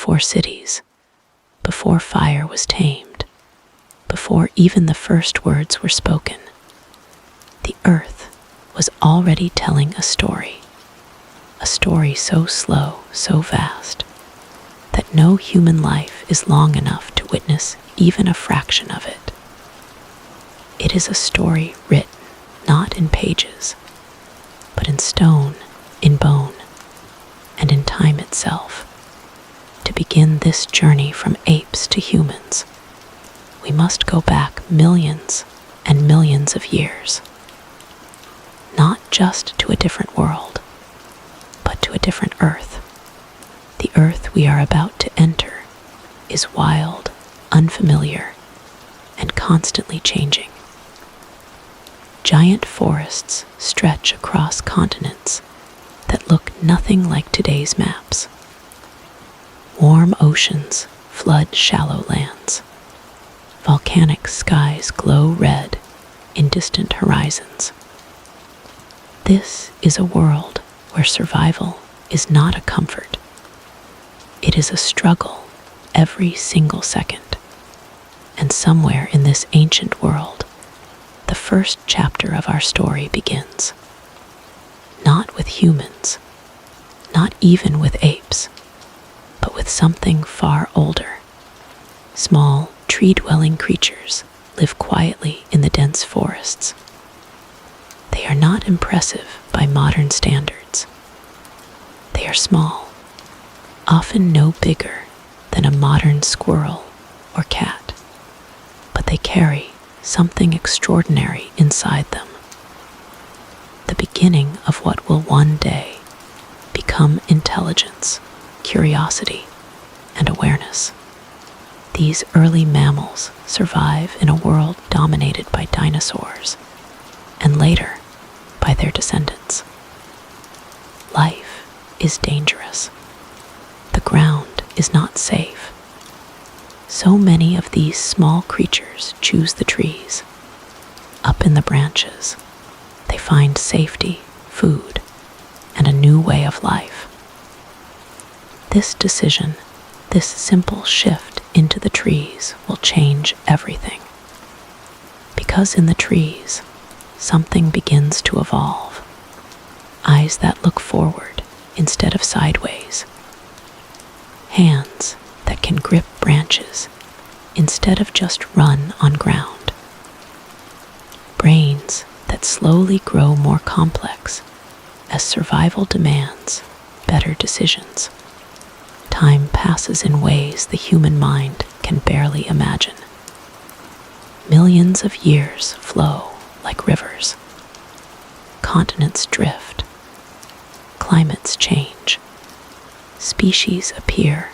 before cities, before fire was tamed, before even the first words were spoken. The earth was already telling a story so slow, so vast, that no human life is long enough to witness even a fraction of it. It is a story written not in pages, but in stone, in bone, and in time itself. To begin this journey from apes to humans, we must go back millions and millions of years. Not just to a different world, but to a different Earth. The Earth we are about to enter is wild, unfamiliar, and constantly changing. Giant forests stretch across continents that look nothing like today's maps. Warm oceans flood shallow lands. Volcanic skies glow red in distant horizons. This is a world where survival is not a comfort. It is a struggle every single second. And somewhere in this ancient world, the first chapter of our story begins. Not with humans, not even with apes, but with something far older. Small, tree-dwelling creatures live quietly in the dense forests. They are not impressive by modern standards. They are small, often no bigger than a modern squirrel or cat, but they carry something extraordinary inside them. The beginning of what will one day become intelligence, curiosity, and awareness. These early mammals survive in a world dominated by dinosaurs, and later by their descendants. Life is dangerous. The ground is not safe. So many of these small creatures choose the trees. Up in the branches, they find safety, food, and a new way of life. This decision, this simple shift into the trees will change everything. Because in the trees, something begins to evolve. Eyes that look forward instead of sideways. Hands that can grip branches instead of just run on ground. Brains that slowly grow more complex as survival demands better decisions. Time passes in ways the human mind can barely imagine. Millions of years flow like rivers. Continents drift. Climates change. Species appear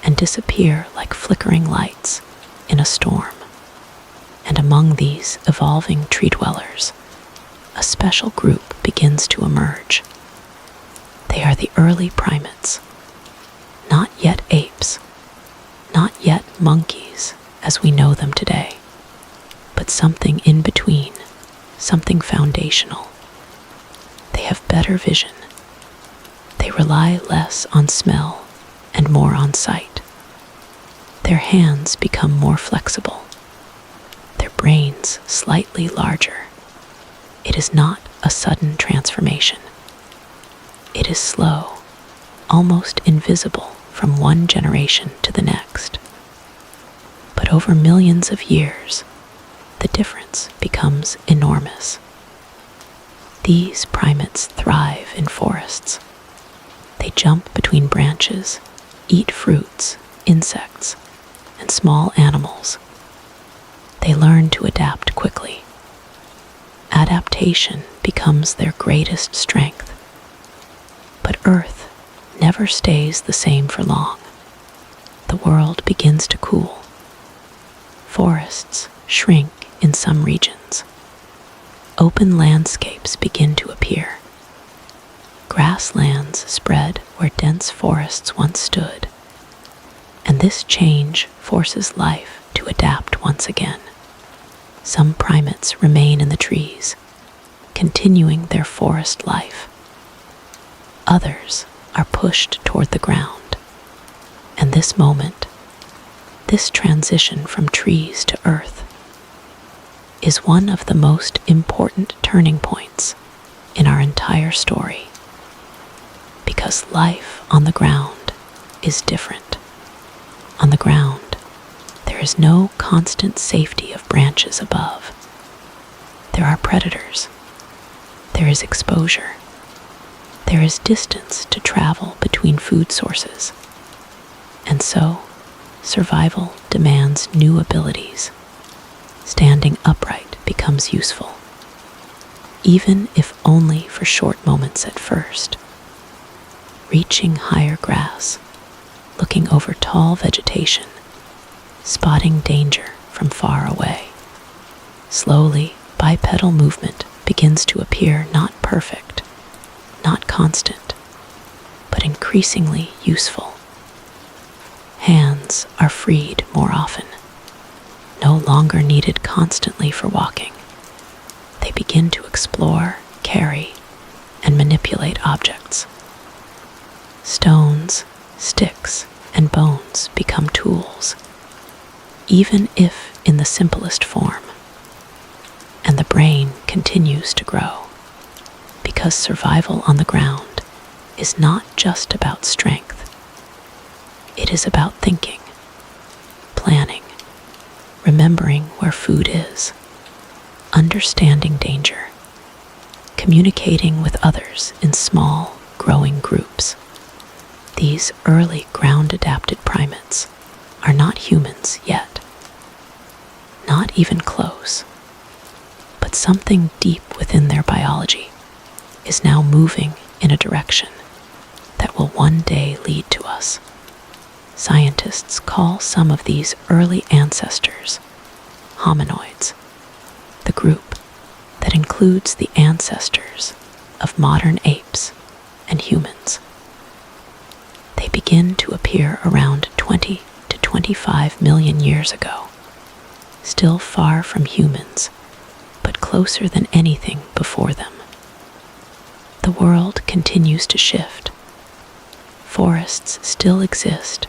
and disappear like flickering lights in a storm. And among these evolving tree dwellers, a special group begins to emerge. They are the early primates. Not yet apes, not yet monkeys as we know them today, but something in between, something foundational. They have better vision. They rely less on smell and more on sight. Their hands become more flexible, their brains slightly larger. It is not a sudden transformation. It is slow, almost invisible from one generation to the next. But over millions of years, the difference becomes enormous. These primates thrive in forests. They jump between branches, eat fruits, insects, and small animals. They learn to adapt quickly. Adaptation becomes their greatest strength. But Earth never stays the same for long. The world begins to cool. Forests shrink in some regions. Open landscapes begin to appear. Grasslands spread where dense forests once stood. And this change forces life to adapt once again. Some primates remain in the trees, continuing their forest life. Others are pushed toward the ground, and this moment, this transition from trees to earth, is one of the most important turning points in our entire story. Because life on the ground is different. On the ground, there is no constant safety of branches above. There are predators. There is exposure. There is distance to travel between food sources. And so, survival demands new abilities. Standing upright becomes useful, even if only for short moments at first. Reaching higher grass, looking over tall vegetation, spotting danger from far away. Slowly, bipedal movement begins to appear not perfect, not constant, but increasingly useful. Hands are freed more often, no longer needed constantly for walking. They begin to explore, carry, and manipulate objects. Stones, sticks, and bones become tools, even if in the simplest form. And the brain continues to grow, because survival on the ground is not just about strength. It is about thinking, planning, remembering where food is, understanding danger, communicating with others in small, growing groups. These early ground-adapted primates are not humans yet, not even close, but something deep within their biology is now moving in a direction that will one day lead to us. Scientists call some of these early ancestors hominoids, the group that includes the ancestors of modern apes and humans. They begin to appear around 20 to 25 million years ago, still far from humans, but closer than anything before them. The world continues to shift. Forests still exist,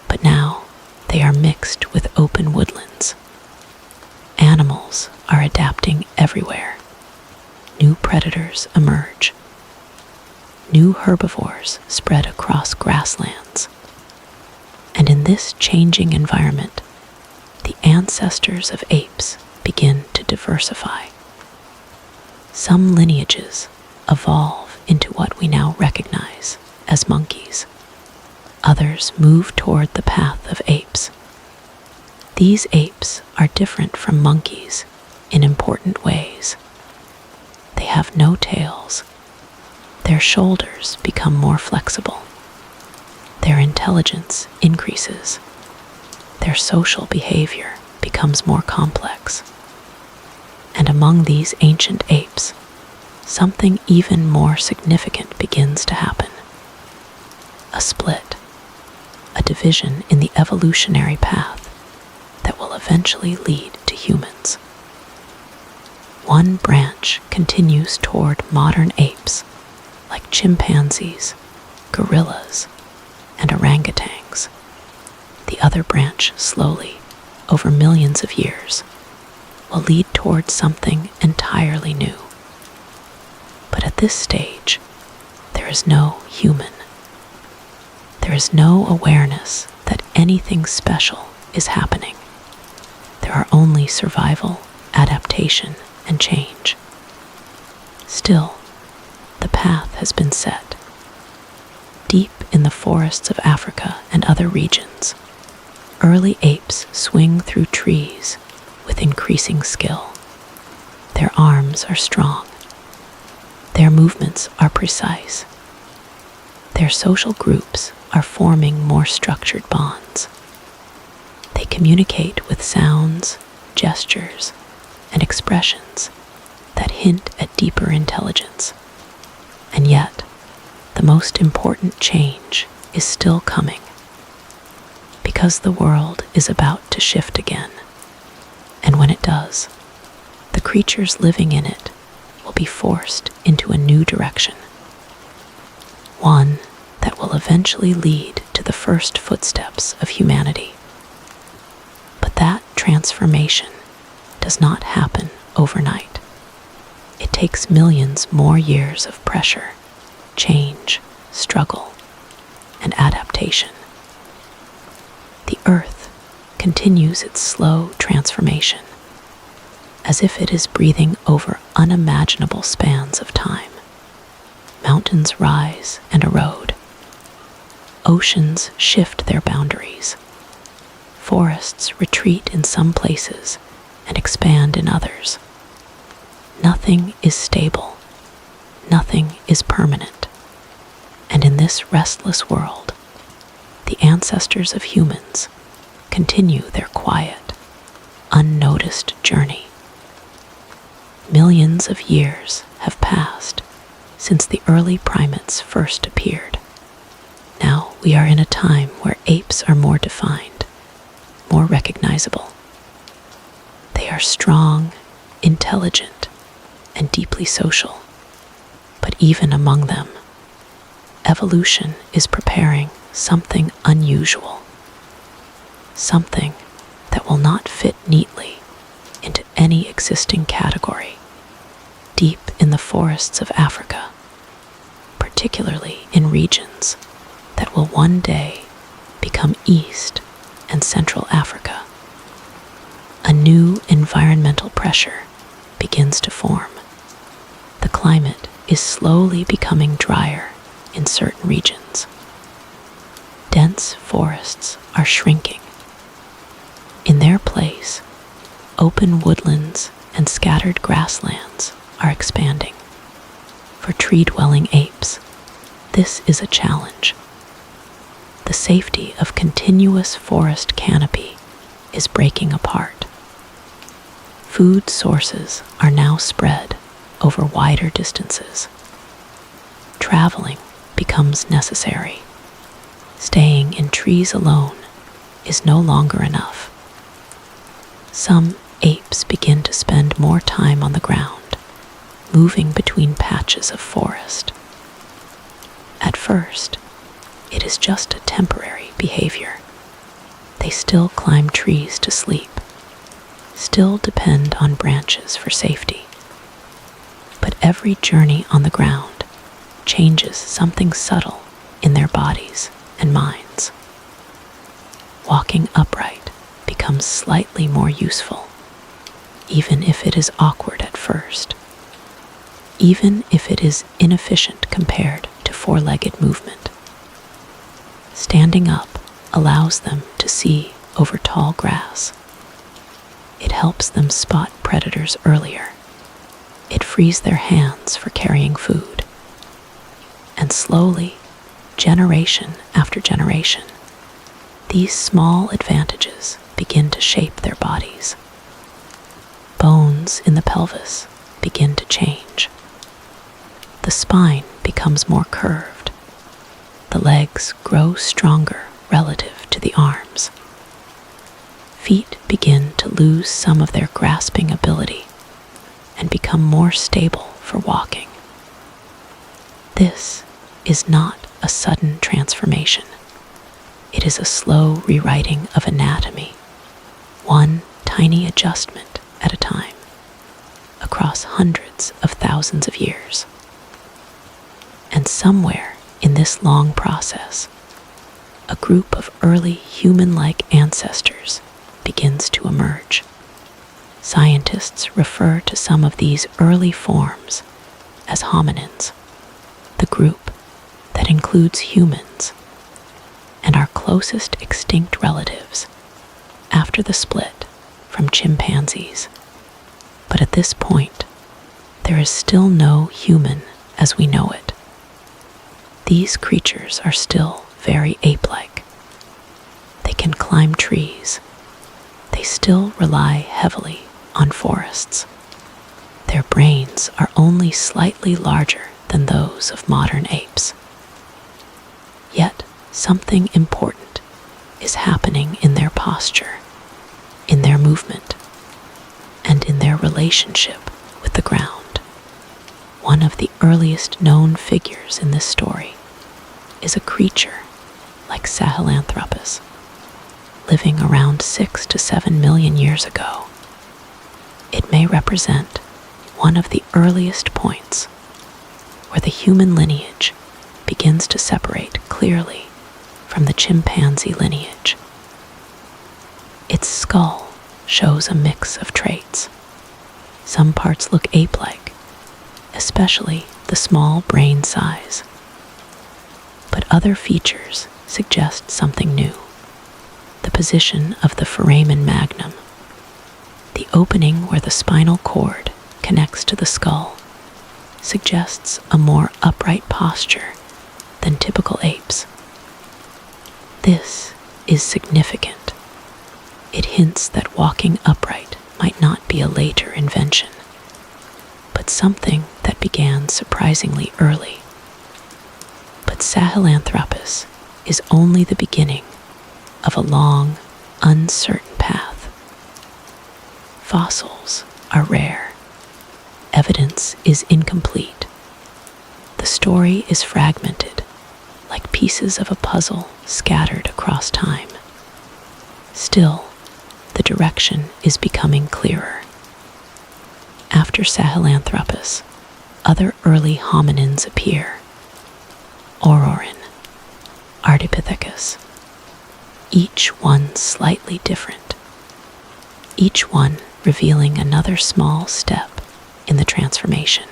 but now they are mixed with open woodlands. Animals are adapting everywhere. New predators emerge. New herbivores spread across grasslands. And in this changing environment, the ancestors of apes begin to diversify. Some lineages evolve into what we now recognize as monkeys. Others move toward the path of apes. These apes are different from monkeys in important ways. They have no tails. Their shoulders become more flexible. Their intelligence increases. Their social behavior becomes more complex. And among these ancient apes, something even more significant begins to happen. A split, a division in the evolutionary path that will eventually lead to humans. One branch continues toward modern apes, like chimpanzees, gorillas, and orangutans. The other branch slowly, over millions of years, will lead toward something entirely new. But at this stage, there is no human. There is no awareness that anything special is happening. There are only survival, adaptation, and change. Still, the path has been set. Deep in the forests of Africa and other regions, early apes swing through trees with increasing skill. Their arms are strong. Their movements are precise. Their social groups are forming more structured bonds. They communicate with sounds, gestures, and expressions that hint at deeper intelligence. And yet, the most important change is still coming, because the world is about to shift again. And when it does, the creatures living in it will be forced into a new direction, one that that will eventually lead to the first footsteps of humanity. But that transformation does not happen overnight. It takes millions more years of pressure, change, struggle, and adaptation. The Earth continues its slow transformation, as if it is breathing over unimaginable spans of time. Mountains rise and erode. Oceans shift their boundaries. Forests retreat in some places and expand in others. Nothing is stable. Nothing is permanent. And in this restless world, the ancestors of humans continue their quiet, unnoticed journey. Millions of years have passed since the early primates first appeared. Now we are in a time where apes are more defined, more recognizable. They are strong, intelligent, and deeply social. But even among them, evolution is preparing something unusual, something that will not fit neatly into any existing category. Deep in the forests of Africa, particularly in regions that will one day become East and Central Africa, a new environmental pressure begins to form. The climate is slowly becoming drier in certain regions. Dense forests are shrinking. In their place, open woodlands and scattered grasslands are expanding. For tree-dwelling apes, this is a challenge. The safety of continuous forest canopy is breaking apart. Food sources are now spread over wider distances. Traveling becomes necessary. Staying in trees alone is no longer enough. Some apes begin to spend more time on the ground, moving between patches of forest. At first, it is just a temporary behavior. They still climb trees to sleep, still depend on branches for safety. But every journey on the ground changes something subtle in their bodies and minds. Walking upright becomes slightly more useful, even if it is awkward at first, even if it is inefficient compared to four-legged movement. Standing up allows them to see over tall grass. It helps them spot predators earlier. It frees their hands for carrying food. And slowly, generation after generation, these small advantages begin to shape their bodies. Bones in the pelvis begin to change. The spine becomes more curved. The legs grow stronger relative to the arms. Feet begin to lose some of their grasping ability and become more stable for walking. This is not a sudden transformation. It is a slow rewriting of anatomy, one tiny adjustment at a time, across hundreds of thousands of years. And somewhere in this long process, a group of early human-like ancestors begins to emerge. Scientists refer to some of these early forms as hominins, the group that includes humans and our closest extinct relatives after the split from chimpanzees. But at this point, there is still no human as we know it. These creatures are still very ape-like. They can climb trees. They still rely heavily on forests. Their brains are only slightly larger than those of modern apes. Yet something important is happening in their posture, in their movement, and in their relationship with the ground. One of the earliest known figures in this story is a creature like Sahelanthropus, living around 6 to 7 million years ago. It may represent one of the earliest points where the human lineage begins to separate clearly from the chimpanzee lineage. Its skull shows a mix of traits. Some parts look ape-like, especially the small brain size. But other features suggest something new. The position of the foramen magnum, the opening where the spinal cord connects to the skull, suggests a more upright posture than typical apes. This is significant. It hints that walking upright might not be a later invention, but something that began surprisingly early. But Sahelanthropus is only the beginning of a long, uncertain path. Fossils are rare. Evidence is incomplete. The story is fragmented, like pieces of a puzzle scattered across time. Still, the direction is becoming clearer. After Sahelanthropus, other early hominins appear. Aurorin, Ardipithecus, each one slightly different, each one revealing another small step in the transformation.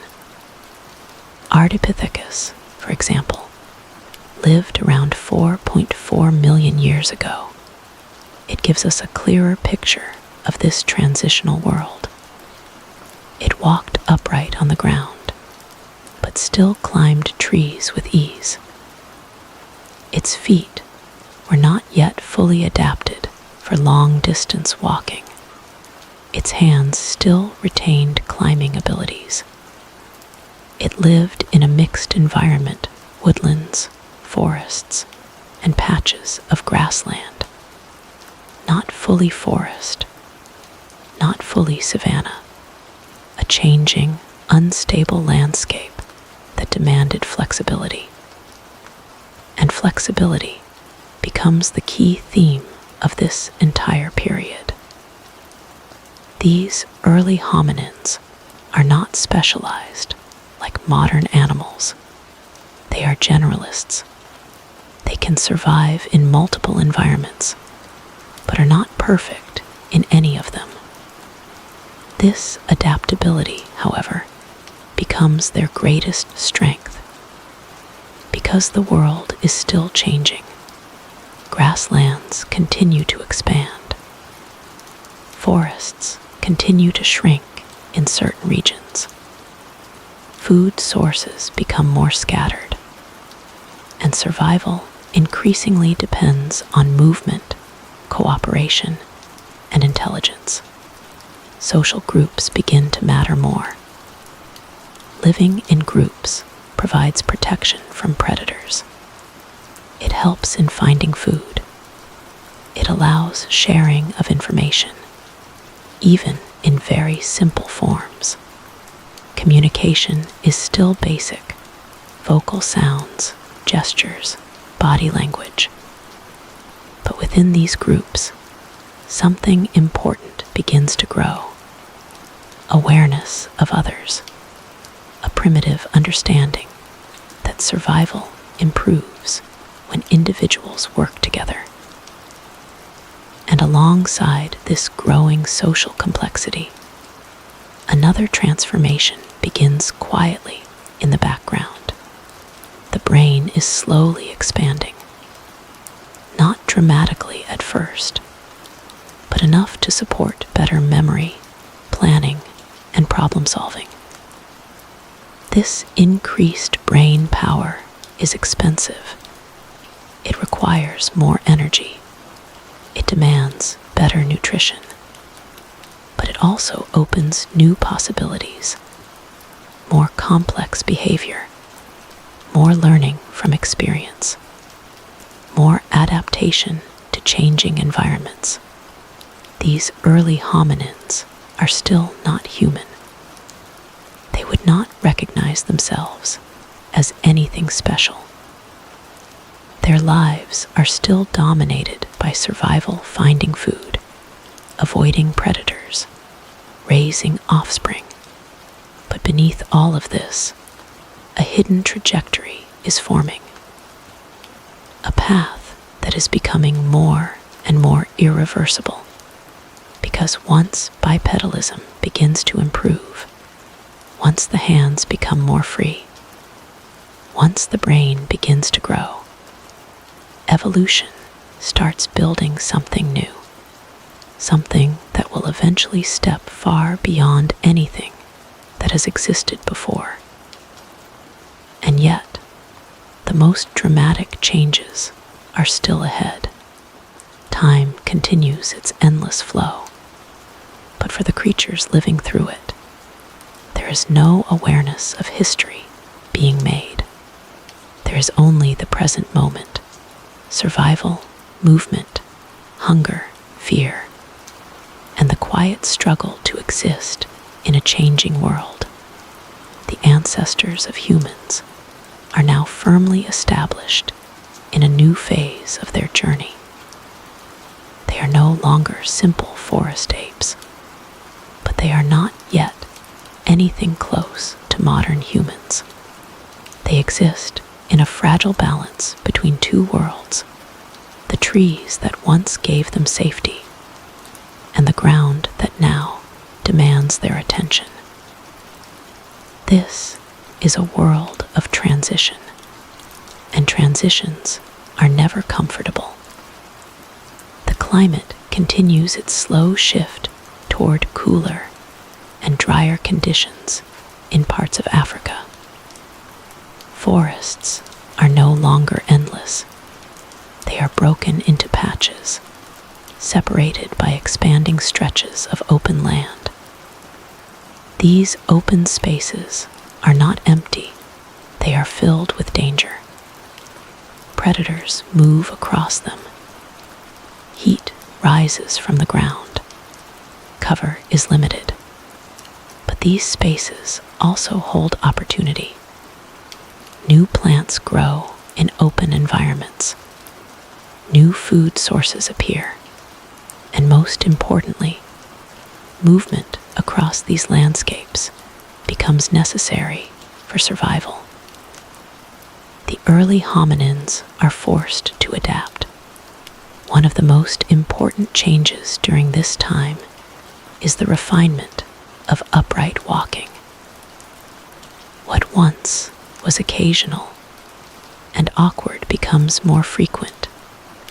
Ardipithecus, for example, lived around 4.4 million years ago. It gives us a clearer picture of this transitional world. It walked upright on the ground, but still climbed trees with ease. Its feet were not yet fully adapted for long-distance walking. Its hands still retained climbing abilities. It lived in a mixed environment, woodlands, forests, and patches of grassland. Not fully forest, not fully savanna, a changing, unstable landscape that demanded flexibility. And flexibility becomes the key theme of this entire period. These early hominins are not specialized like modern animals. They are generalists. They can survive in multiple environments, but are not perfect in any of them. This adaptability, however, becomes their greatest strength. Because the world is still changing, grasslands continue to expand. Forests continue to shrink in certain regions. Food sources become more scattered, and survival increasingly depends on movement, cooperation, and intelligence. Social groups begin to matter more. Living in groups provides protection from predators. It helps in finding food. It allows sharing of information, even in very simple forms. Communication is still basic: vocal sounds, gestures, body language. But within these groups, something important begins to grow. Awareness of others, a primitive understanding that survival improves when individuals work together. And alongside this growing social complexity, another transformation begins quietly in the background. The brain is slowly expanding, not dramatically at first, but enough to support better memory, planning, and problem solving. This increased brain power is expensive. It requires more energy. It demands better nutrition. But it also opens new possibilities, more complex behavior, more learning from experience, more adaptation to changing environments. These early hominins are still not human. They would not recognize themselves as anything special. Their lives are still dominated by survival, finding food, avoiding predators, raising offspring. But beneath all of this, a hidden trajectory is forming. A path that is becoming more and more irreversible. Because once bipedalism begins to improve, once the hands become more free, once the brain begins to grow, evolution starts building something new, something that will eventually step far beyond anything that has existed before. And yet, the most dramatic changes are still ahead. Time continues its endless flow, but for the creatures living through it, there is no awareness of history being made. There is only the present moment, survival, movement, hunger, fear, and the quiet struggle to exist in a changing world. The ancestors of humans are now firmly established in a new phase of their journey. They are no longer simple forest apes, but they are not yet anything close to modern humans. They exist in a fragile balance between two worlds, the trees that once gave them safety and the ground that now demands their attention. This is a world of transition, and transitions are never comfortable. The climate continues its slow shift toward cooler and drier conditions in parts of Africa. Forests are no longer endless. They are broken into patches, separated by expanding stretches of open land. These open spaces are not empty, they are filled with danger. Predators move across them. Heat rises from the ground. Cover is limited. But these spaces also hold opportunity. New plants grow in open environments. New food sources appear. And most importantly, movement across these landscapes becomes necessary for survival. The early hominins are forced to adapt. One of the most important changes during this time is the refinement of upright walking. What once was occasional and awkward becomes more frequent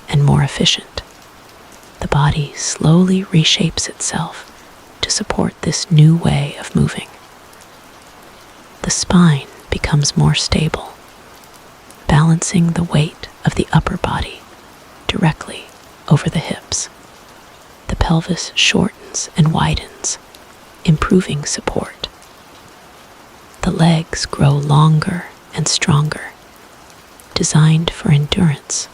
and more efficient. The body slowly reshapes itself to support this new way of moving. The spine becomes more stable, balancing the weight of the upper body directly over the hips. The pelvis shortens and widens, improving support. The legs grow longer and stronger, designed for endurance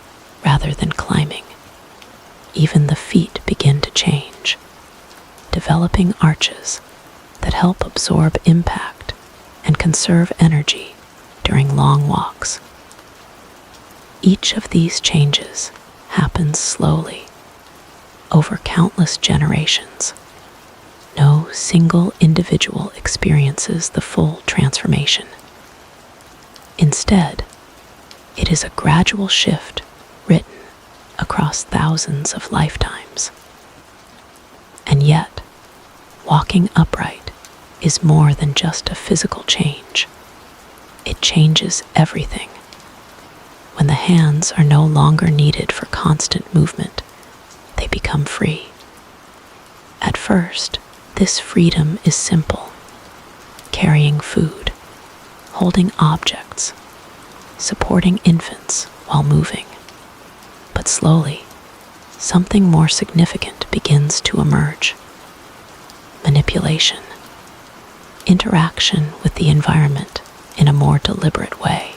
rather than climbing. Even the feet begin to change, developing arches that help absorb impact and conserve energy during long walks. Each of these changes happens slowly, over countless generations. No single individual experiences the full transformation. Instead, it is a gradual shift written across thousands of lifetimes. And yet, walking upright is more than just a physical change. It changes everything. When the hands are no longer needed for constant movement, they become free. At first, this freedom is simple: carrying food, holding objects, supporting infants while moving. But slowly, something more significant begins to emerge. Manipulation, interaction with the environment in a more deliberate way.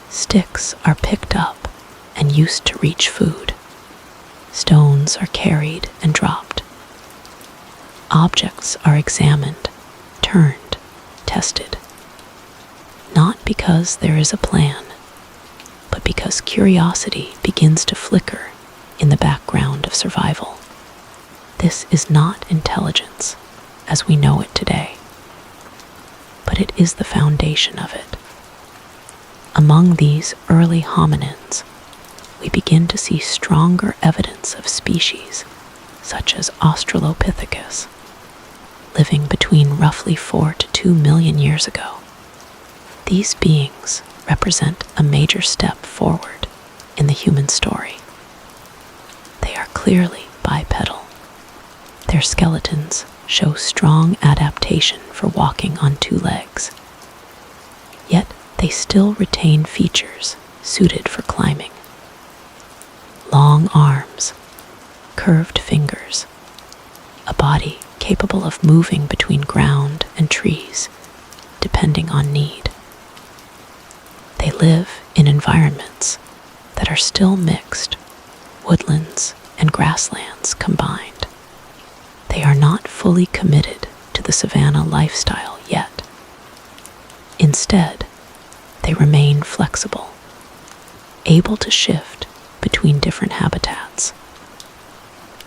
Sticks are picked up and used to reach food. Stones are carried and dropped. Objects are examined, turned, tested. Not because there is a plan, but because curiosity begins to flicker in the background of survival. This is not intelligence as we know it today, but it is the foundation of it. Among these early hominins, we begin to see stronger evidence of species such as Australopithecus, living between roughly 4 to 2 million years ago. These beings represent a major step forward in the human story. They are clearly bipedal. Their skeletons show strong adaptation for walking on 2 legs, yet they still retain features suited for climbing. Long arms, curved fingers, a body capable of moving between ground and trees, depending on need. They live in environments that are still mixed, woodlands and grasslands combined. They are not fully committed to the savanna lifestyle yet. Instead, they remain flexible, able to shift between different habitats,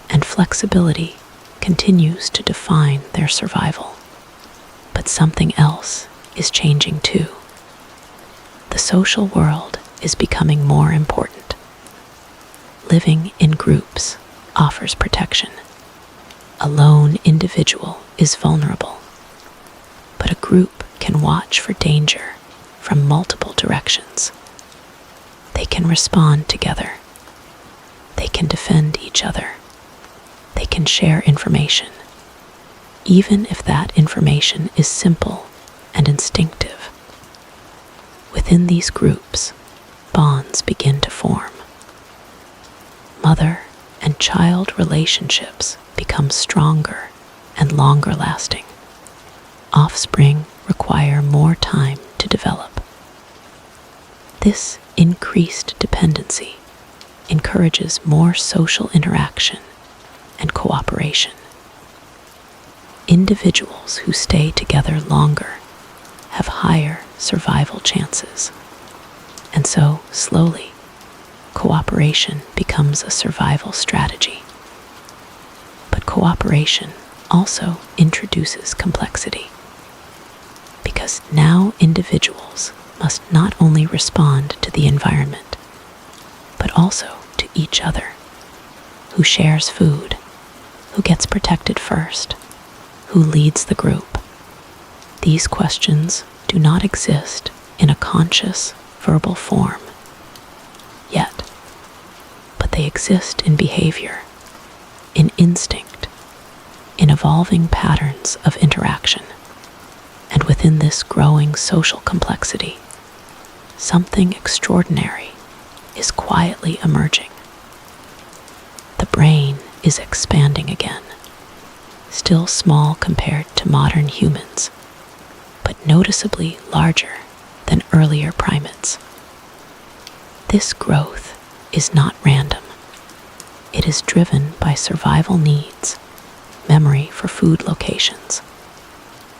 and flexibility continues to define their survival. But something else is changing too. The social world is becoming more important. Living in groups offers protection. A lone individual is vulnerable, but a group can watch for danger from multiple directions. They can respond together. They can defend each other. They can share information, even if that information is simple and instinctive. Within these groups, bonds begin to form. Mother and child relationships become stronger and longer lasting. Offspring require more time to develop. This increased dependency encourages more social interaction and cooperation. Individuals who stay together longer have higher survival chances, and so slowly, cooperation becomes a survival strategy. But cooperation also introduces complexity, because now individuals must not only respond to the environment, but also to each other. Who shares food? Who gets protected first? Who leads the group? These questions do not exist in a conscious, verbal form yet, but they exist in behavior, in instinct, in evolving patterns of interaction. And within this growing social complexity, something extraordinary is quietly emerging. The brain is expanding again, still small compared to modern humans, but noticeably larger than earlier primates. This growth is not random. It is driven by survival needs, memory for food locations,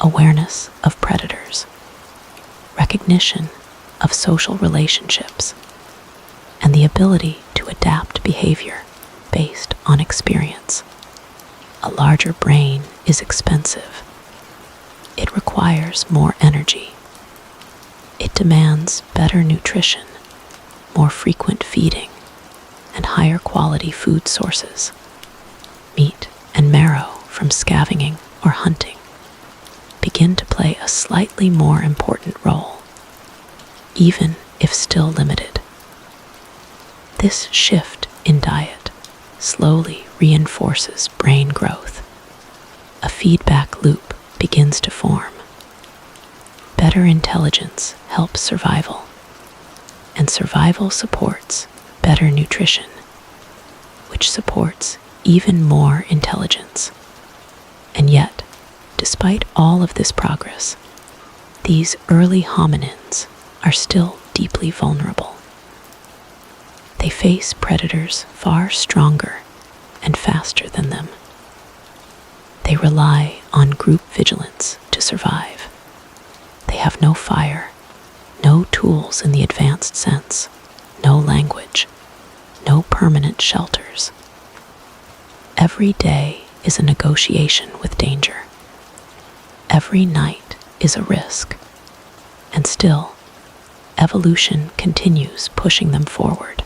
awareness of predators, recognition of social relationships, and the ability to adapt behavior based on experience. A larger brain is expensive. It requires more energy. It demands better nutrition, more frequent feeding, and higher quality food sources. Meat and marrow from scavenging or hunting begin to play a slightly more important role, even if still limited. This shift in diet slowly reinforces brain growth. A feedback loop begins to form. Better intelligence helps survival, and survival supports better nutrition, which supports even more intelligence. And yet, despite all of this progress, these early hominins are still deeply vulnerable. They face predators far stronger and faster than them. They rely on group vigilance to survive. They have no fire, no tools in the advanced sense, no language, no permanent shelters. Every day is a negotiation with danger. Every night is a risk. And still, evolution continues pushing them forward.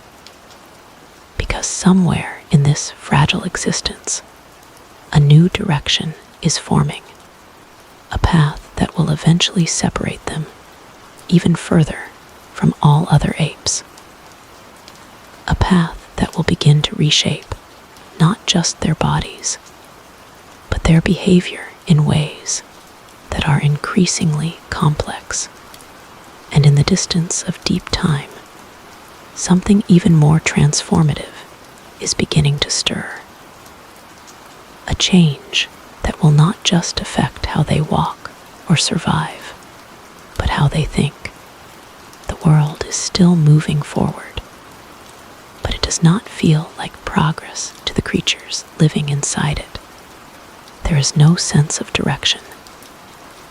Because somewhere in this fragile existence, a new direction is forming, a path that will eventually separate them even further from all other apes. A path that will begin to reshape not just their bodies, but their behavior in ways that are increasingly complex. And in the distance of deep time, something even more transformative is beginning to stir. A change that will not just affect how they walk or survive, but how they think. The world is still moving forward, but it does not feel like progress to the creatures living inside it. There is no sense of direction,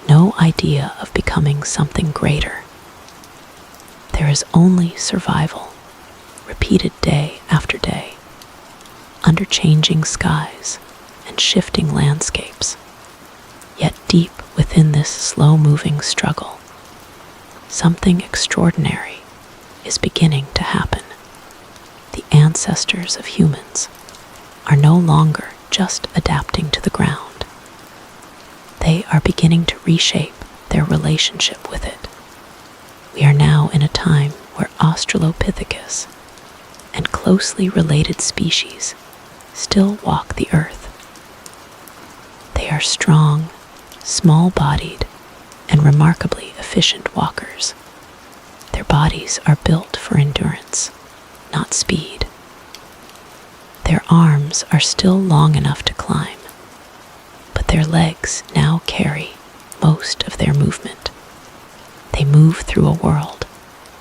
no idea of becoming something greater. There is only survival, repeated day after day, under changing skies and shifting landscapes. Yet deep within this slow-moving struggle, something extraordinary is beginning to happen. The ancestors of humans are no longer just adapting to the ground. They are beginning to reshape their relationship with it. We are now in a time where Australopithecus and closely related species still walk the earth. They are strong, small-bodied, and remarkably efficient walkers. Their bodies are built for endurance, not speed. Their arms are still long enough to climb, but their legs now carry most of their movement. They move through a world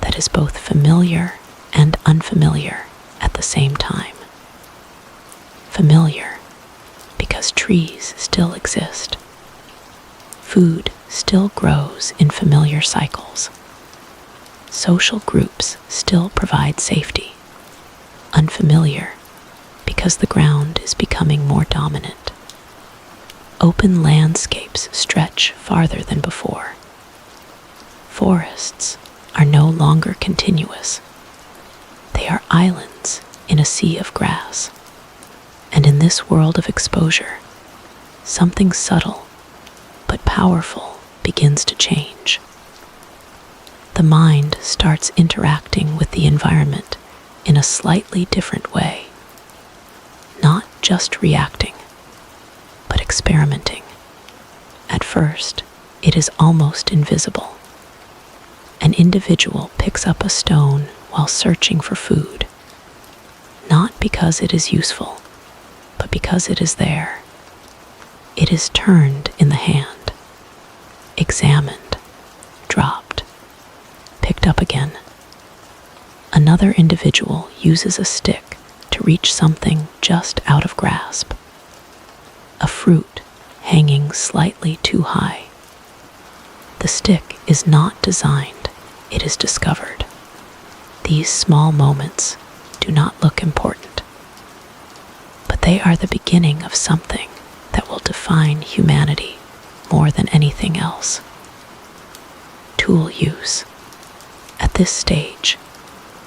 that is both familiar and unfamiliar at the same time. Familiar because trees still exist. Food still grows in familiar cycles. Social groups still provide safety. Unfamiliar because the ground is becoming more dominant. Open landscapes stretch farther than before. Forests are no longer continuous. They are islands in a sea of grass. And in this world of exposure, something subtle but powerful begins to change. The mind starts interacting with the environment in a slightly different way, not just reacting, but experimenting. At first, it is almost invisible. An individual picks up a stone while searching for food, not because it is useful, but because it is there. It is turned in the hand, examined, dropped, picked up again. Another individual uses a stick to reach something just out of grasp. A fruit hanging slightly too high. The stick is not designed, it is discovered. These small moments do not look important, but they are the beginning of something that will define humanity more than anything else. Tool use. At this stage,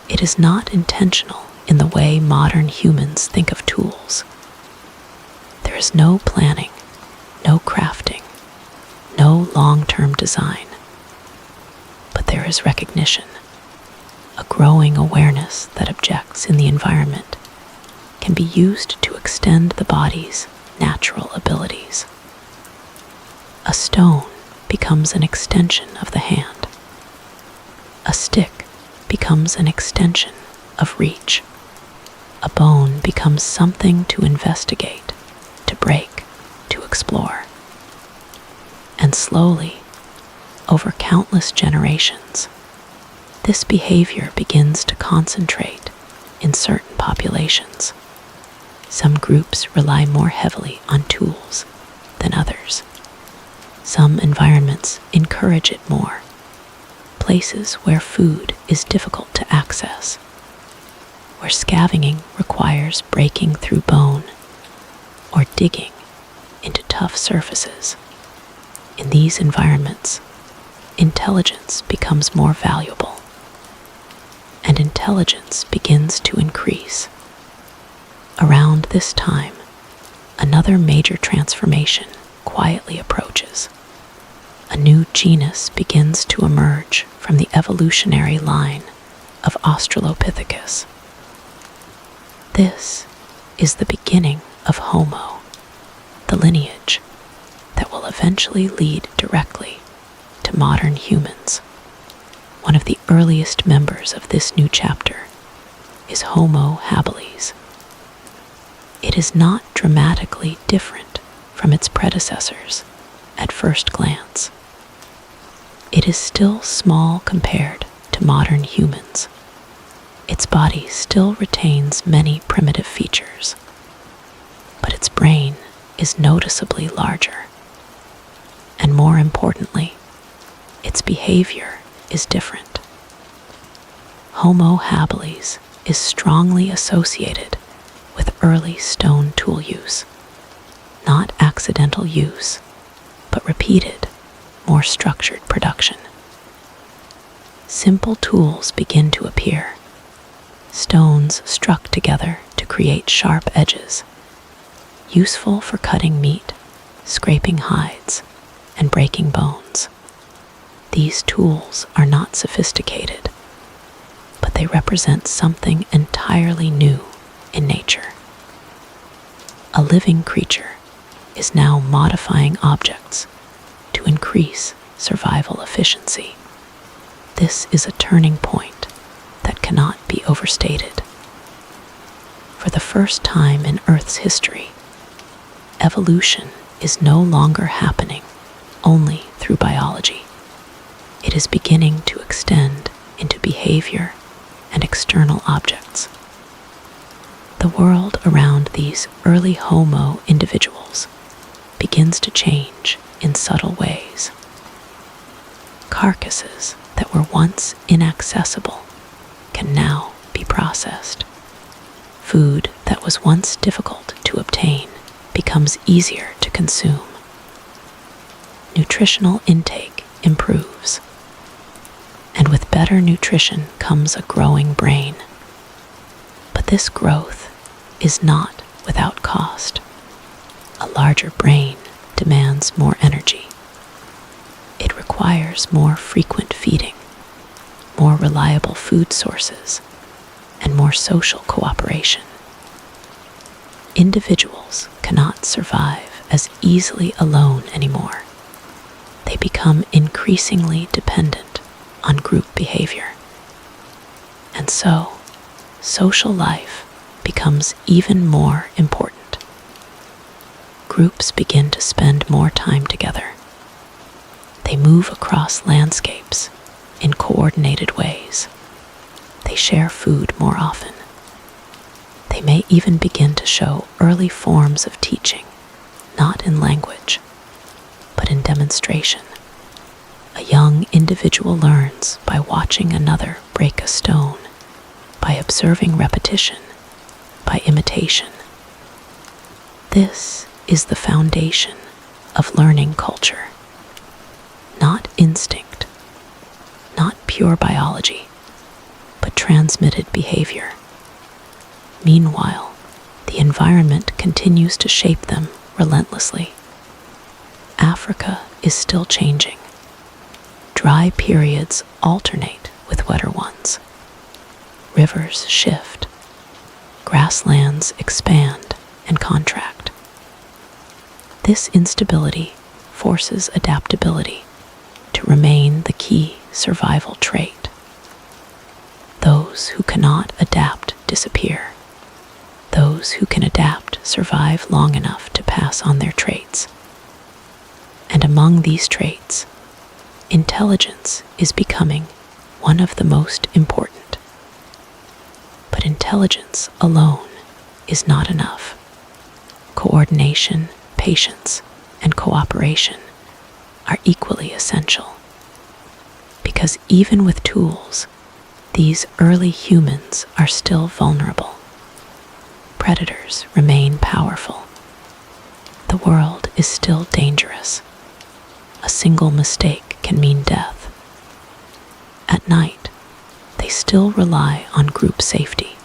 it is not intentional in the way modern humans think of tools. There is no planning, no crafting, no long-term design. But there is recognition, a growing awareness that objects in the environment can be used to extend the body's natural abilities. A stone becomes an extension of the hand. A stick becomes an extension of reach. A bone becomes something to investigate, to break, to explore. And slowly, over countless generations, this behavior begins to concentrate in certain populations. Some groups rely more heavily on tools than others. Some environments encourage it more. Places where food is difficult to access where scavenging requires breaking through bone or digging into tough surfaces. In these environments, intelligence becomes more valuable, and intelligence begins to increase. Around this time, another major transformation quietly approaches. A new genus begins to emerge from the evolutionary line of Australopithecus. This is the beginning of Homo, the lineage that will eventually lead directly to modern humans. One of the earliest members of this new chapter is Homo habilis. It is not dramatically different from its predecessors at first glance. It is still small compared to modern humans. Its body still retains many primitive features, but its brain is noticeably larger. And more importantly, its behavior is different. Homo habilis is strongly associated with early stone tool use, not accidental use, but repeated, more structured production. Simple tools begin to appear, stones struck together to create sharp edges, useful for cutting meat, scraping hides, and breaking bones. These tools are not sophisticated, but they represent something entirely new in nature. A living creature is now modifying objects to increase survival efficiency. This is a turning point that cannot be overstated. For the first time in Earth's history, evolution is no longer happening only through biology. It is beginning to extend into behavior and external objects. The world around these early Homo individuals begins to change in subtle ways. Carcasses that were once inaccessible can now be processed. Food that was once difficult to obtain becomes easier to consume. Nutritional intake improves, and with better nutrition comes a growing brain. But this growth is not without cost. A larger brain demands more energy. It requires more frequent feeding, more reliable food sources, and more social cooperation. Individuals cannot survive as easily alone anymore. They become increasingly dependent on group behavior. And so, social life becomes even more important. Groups begin to spend more time together. They move across landscapes in coordinated ways. They share food more often. They may even begin to show early forms of teaching, not in language, but in demonstration. A young individual learns by watching another break a stone, by observing repetition, by imitation. This is the foundation of learning culture. Not instinct, not pure biology, but transmitted behavior. Meanwhile, the environment continues to shape them relentlessly. Africa is still changing. Dry periods alternate with wetter ones. Rivers shift. Grasslands expand and contract. This instability forces adaptability to remain the key survival trait. Those who cannot adapt disappear. Those who can adapt survive long enough to pass on their traits. And among these traits, intelligence is becoming one of the most important. But intelligence alone is not enough. Coordination, patience, and cooperation are equally essential. Because even with tools, These early humans are still vulnerable. Predators remain powerful. The world is still dangerous. A single mistake can mean death. At night, they still rely on group safety.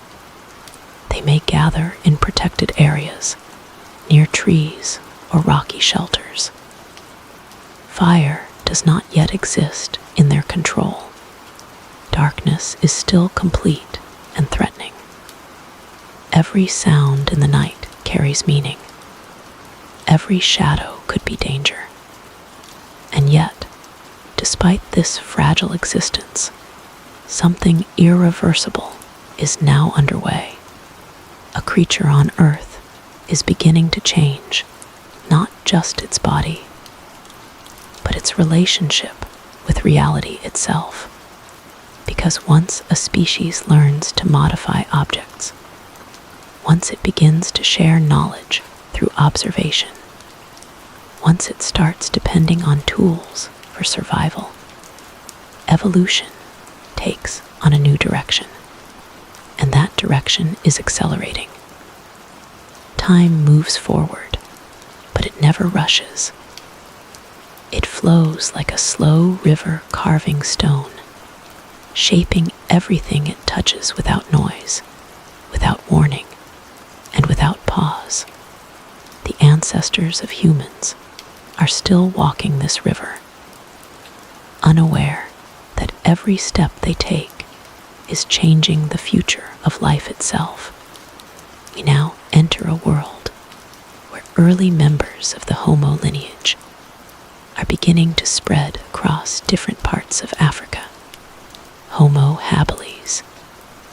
They may gather in protected areas, near trees or rocky shelters. Fire does not yet exist in their control. Darkness is still complete and threatening. Every sound in the night carries meaning. Every shadow could be danger. And yet, despite this fragile existence, something irreversible is now underway. A creature on Earth is beginning to change, not just its body, but its relationship with reality itself. Because once a species learns to modify objects, once it begins to share knowledge through observation, once it starts depending on tools for survival, evolution takes on a new direction, and that direction is accelerating. Time moves forward, but it never rushes. It flows like a slow river carving stone, shaping everything it touches without noise, without warning, and without pause. The ancestors of humans are still walking this river, unaware that every step they take is changing the future of life itself. We now enter a world where early members of the Homo lineage are beginning to spread across different parts of Africa. Homo habilis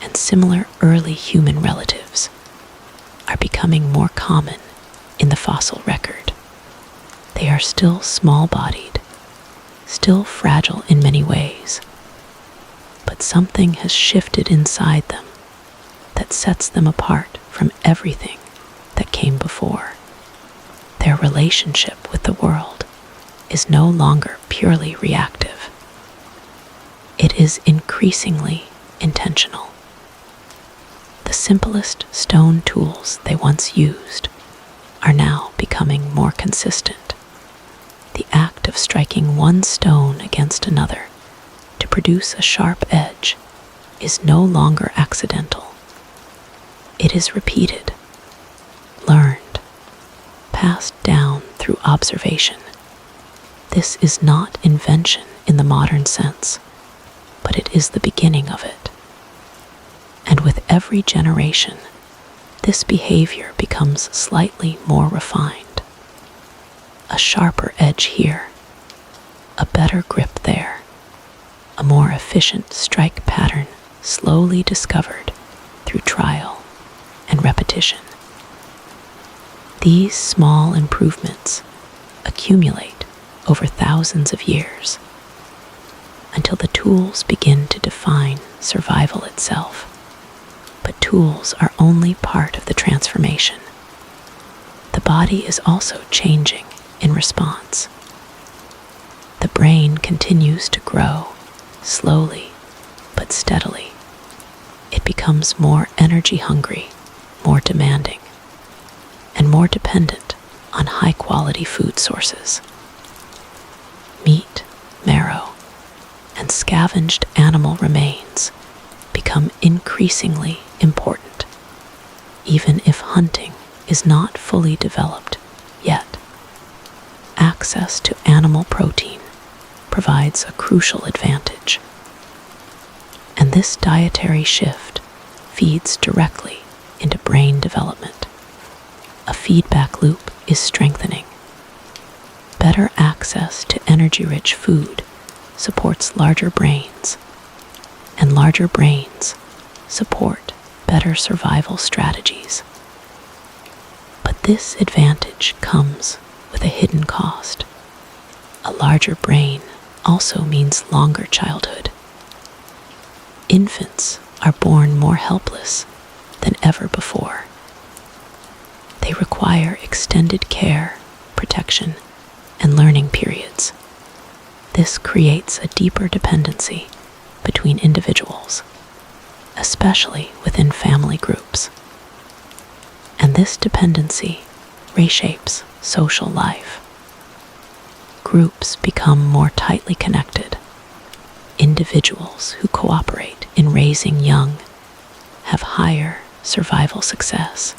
and similar early human relatives are becoming more common in the fossil record. They are still small-bodied, still fragile in many ways, but something has shifted inside them that sets them apart from everything that came before. Their relationship with the world is no longer purely reactive. It is increasingly intentional. The simplest stone tools they once used are now becoming more consistent. The act of striking one stone against another to produce a sharp edge is no longer accidental. It is repeated, learned, passed down through observation. This is not invention in the modern sense, but it is the beginning of it. And with every generation, this behavior becomes slightly more refined. A sharper edge here, a better grip there, a more efficient strike pattern slowly discovered through trial and repetition. These small improvements accumulate over thousands of years until the tools begin to define survival itself. But tools are only part of the transformation. The body is also changing in response. The brain continues to grow, slowly but steadily. It becomes more energy hungry, more demanding, and more dependent on high-quality food sources. Meat, marrow, and scavenged animal remains become increasingly important, even if hunting is not fully developed yet. Access to animal protein provides a crucial advantage, and this dietary shift feeds directly into brain development. A feedback loop is strengthening. Better access to energy-rich food supports larger brains, and larger brains support better survival strategies. But this advantage comes with a hidden cost. A larger brain also means longer childhood. Infants are born more helpless than ever before. They require extended care, protection, and learning periods. This creates a deeper dependency between individuals, especially within family groups. And this dependency reshapes social life. Groups become more tightly connected. Individuals who cooperate in raising young have higher survival success.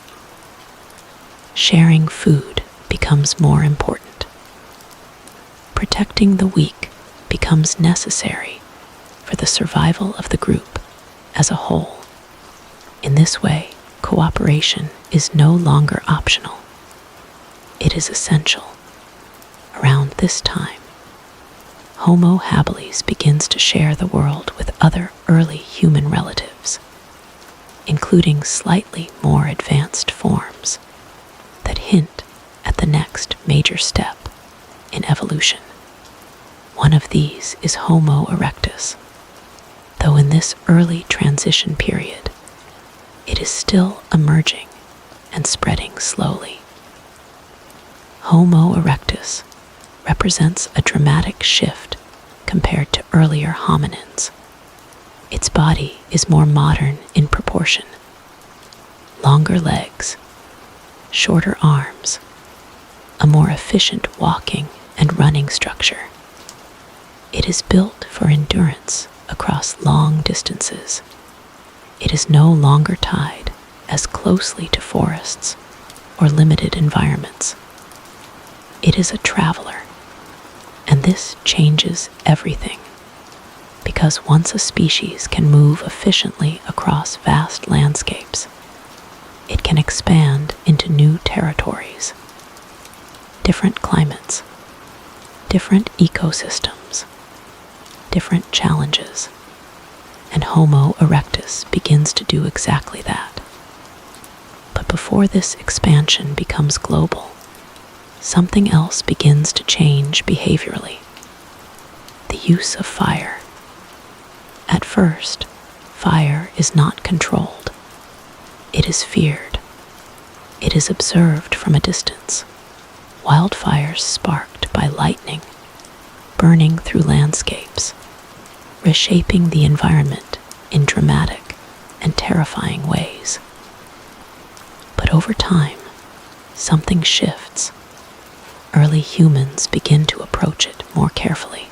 Sharing food becomes more important. Protecting the weak becomes necessary for the survival of the group as a whole. In this way, cooperation is no longer optional. It is essential. Around this time, Homo habilis begins to share the world with other early human relatives, including slightly more advanced forms that hint at the next major step in evolution. One of these is Homo erectus, though in this early transition period, it is still emerging and spreading slowly. Homo erectus represents a dramatic shift compared to earlier hominins. Its body is more modern in proportion. Longer legs, shorter arms, a more efficient walking and running structure. It is built for endurance across long distances. It is no longer tied as closely to forests or limited environments. It is a traveler, and this changes everything, because once a species can move efficiently across vast landscapes, it can expand into new territories, different climates, different ecosystems, different challenges, and Homo erectus begins to do exactly that. But before this expansion becomes global, something else begins to change behaviorally: the use of fire. At first, fire is not controlled. It is feared. It is observed from a distance. Wildfires sparked by lightning, burning through landscapes, reshaping the environment in dramatic and terrifying ways. But over time, something shifts. Early humans begin to approach it more carefully.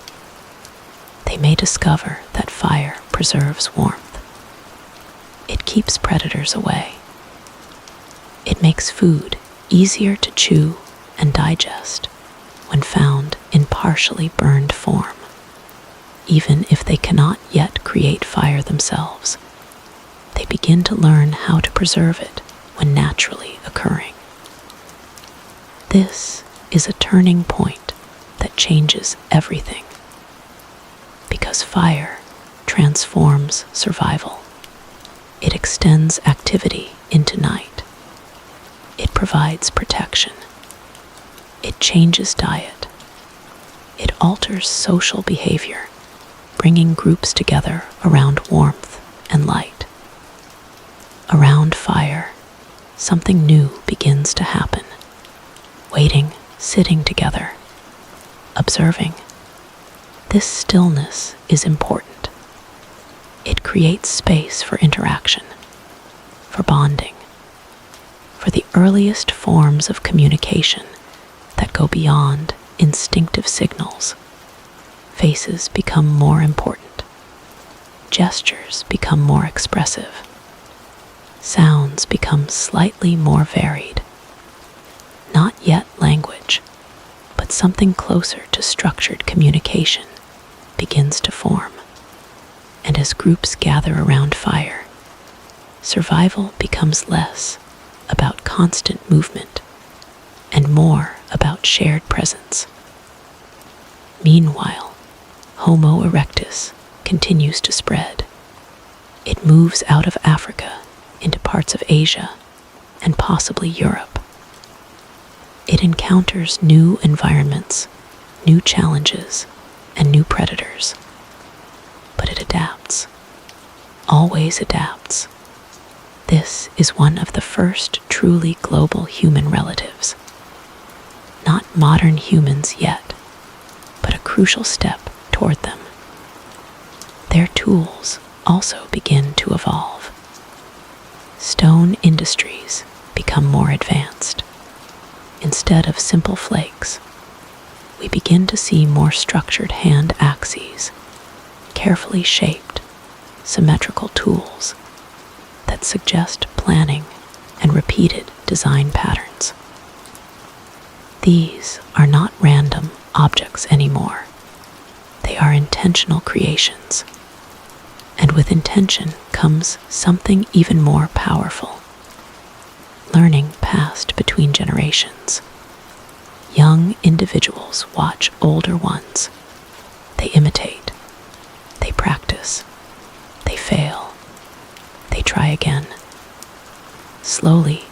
They may discover that fire preserves warmth. It keeps predators away. It makes food easier to chew and digest when found in partially burned form, even if they cannot yet create fire themselves. They begin to learn how to preserve it when naturally occurring. This is a turning point that changes everything, because fire transforms survival. It extends activity into night. It provides protection. It changes diet. It alters social behavior, bringing groups together around warmth and light. Around fire, something new begins to happen. Waiting, sitting together, observing. This stillness is important. It creates space for interaction, for bonding, for the earliest forms of communication that go beyond instinctive signals. Faces become more important. Gestures become more expressive. Sounds become slightly more varied. Not yet language, but something closer to structured communication begins to form. And as groups gather around fire, survival becomes less about constant movement and more about shared presence. Meanwhile, Homo erectus continues to spread. It moves out of Africa into parts of Asia and possibly Europe. It encounters new environments, new challenges, and new predators. But it adapts, always adapts. This is one of the first truly global human relatives. Not modern humans yet, but a crucial step toward them. Their tools also begin to evolve. Stone industries become more advanced. Instead of simple flakes, we begin to see more structured hand axes, carefully shaped, symmetrical tools that suggest planning and repeated design patterns. These are not random objects anymore. They are intentional creations. And with intention comes something even more powerful: learning passed between generations. Young individuals watch older ones. They imitate. They practice. They fail. They try again. Slowly,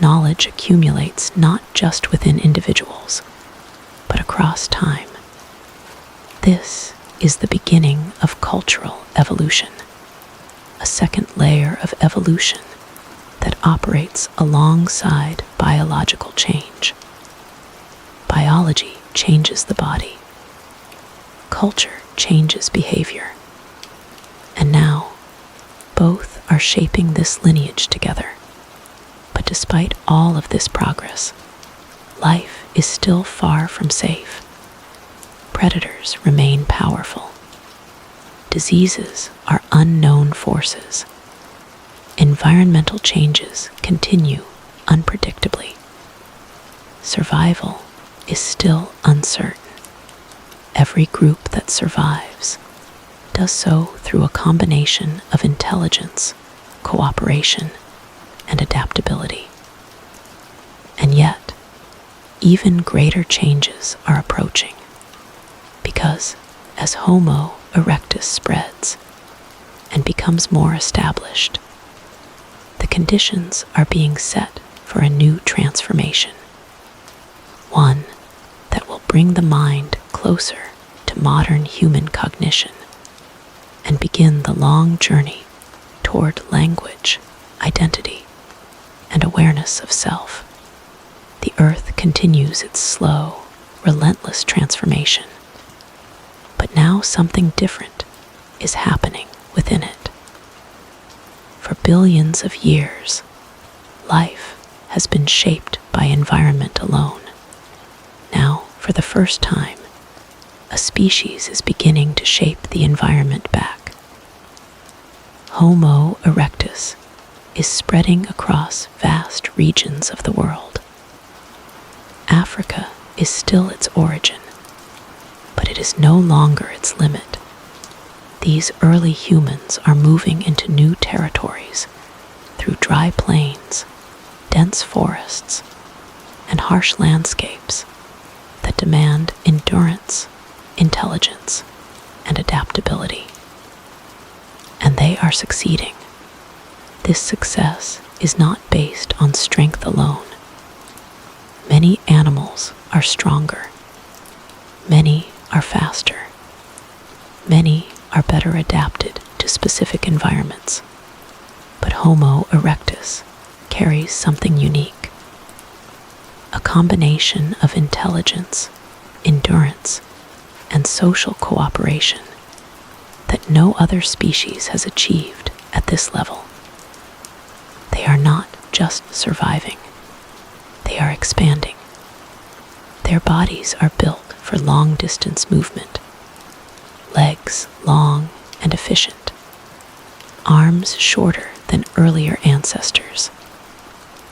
knowledge accumulates not just within individuals, but across time. This is the beginning of cultural evolution, a second layer of evolution that operates alongside biological change. Biology changes the body. Culture changes behavior. And now, both are shaping this lineage together. But despite all of this progress, life is still far from safe. Predators remain powerful. Diseases are unknown forces. Environmental changes continue unpredictably. Survival is still uncertain. Every group that survives does so through a combination of intelligence, cooperation, and adaptability. And yet, even greater changes are approaching, because as Homo erectus spreads and becomes more established, the conditions are being set for a new transformation, one that will bring the mind closer to modern human cognition and begin the long journey toward language, identity, and awareness of self. The earth continues its slow, relentless transformation, but now something different is happening within it. For billions of years, life has been shaped by environment alone. Now, for the first time, a species is beginning to shape the environment back. Homo erectus is spreading across vast regions of the world. Africa is still its origin, but it is no longer its limit. These early humans are moving into new territories through dry plains, dense forests, and harsh landscapes that demand endurance, intelligence, and adaptability. And they are succeeding. This success is not based on strength alone. Many animals are stronger. Many are faster. Many are better adapted to specific environments. But Homo erectus carries something unique: a combination of intelligence, endurance, and social cooperation that no other species has achieved at this level. They are not just surviving, they are expanding. Their bodies are built for long-distance movement, legs long and efficient, arms shorter than earlier ancestors,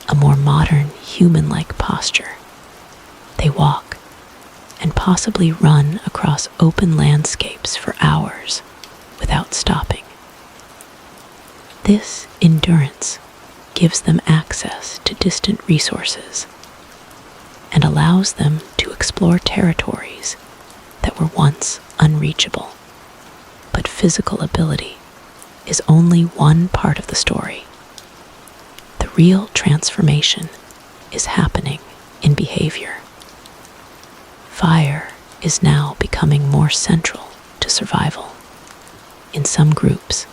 a more modern human-like posture. They walk and possibly run across open landscapes for hours without stopping. This endurance gives them access to distant resources and allows them to explore territories that were once unreachable. But physical ability is only one part of the story. The real transformation is happening in behavior. Fire is now becoming more central to survival. In some groups,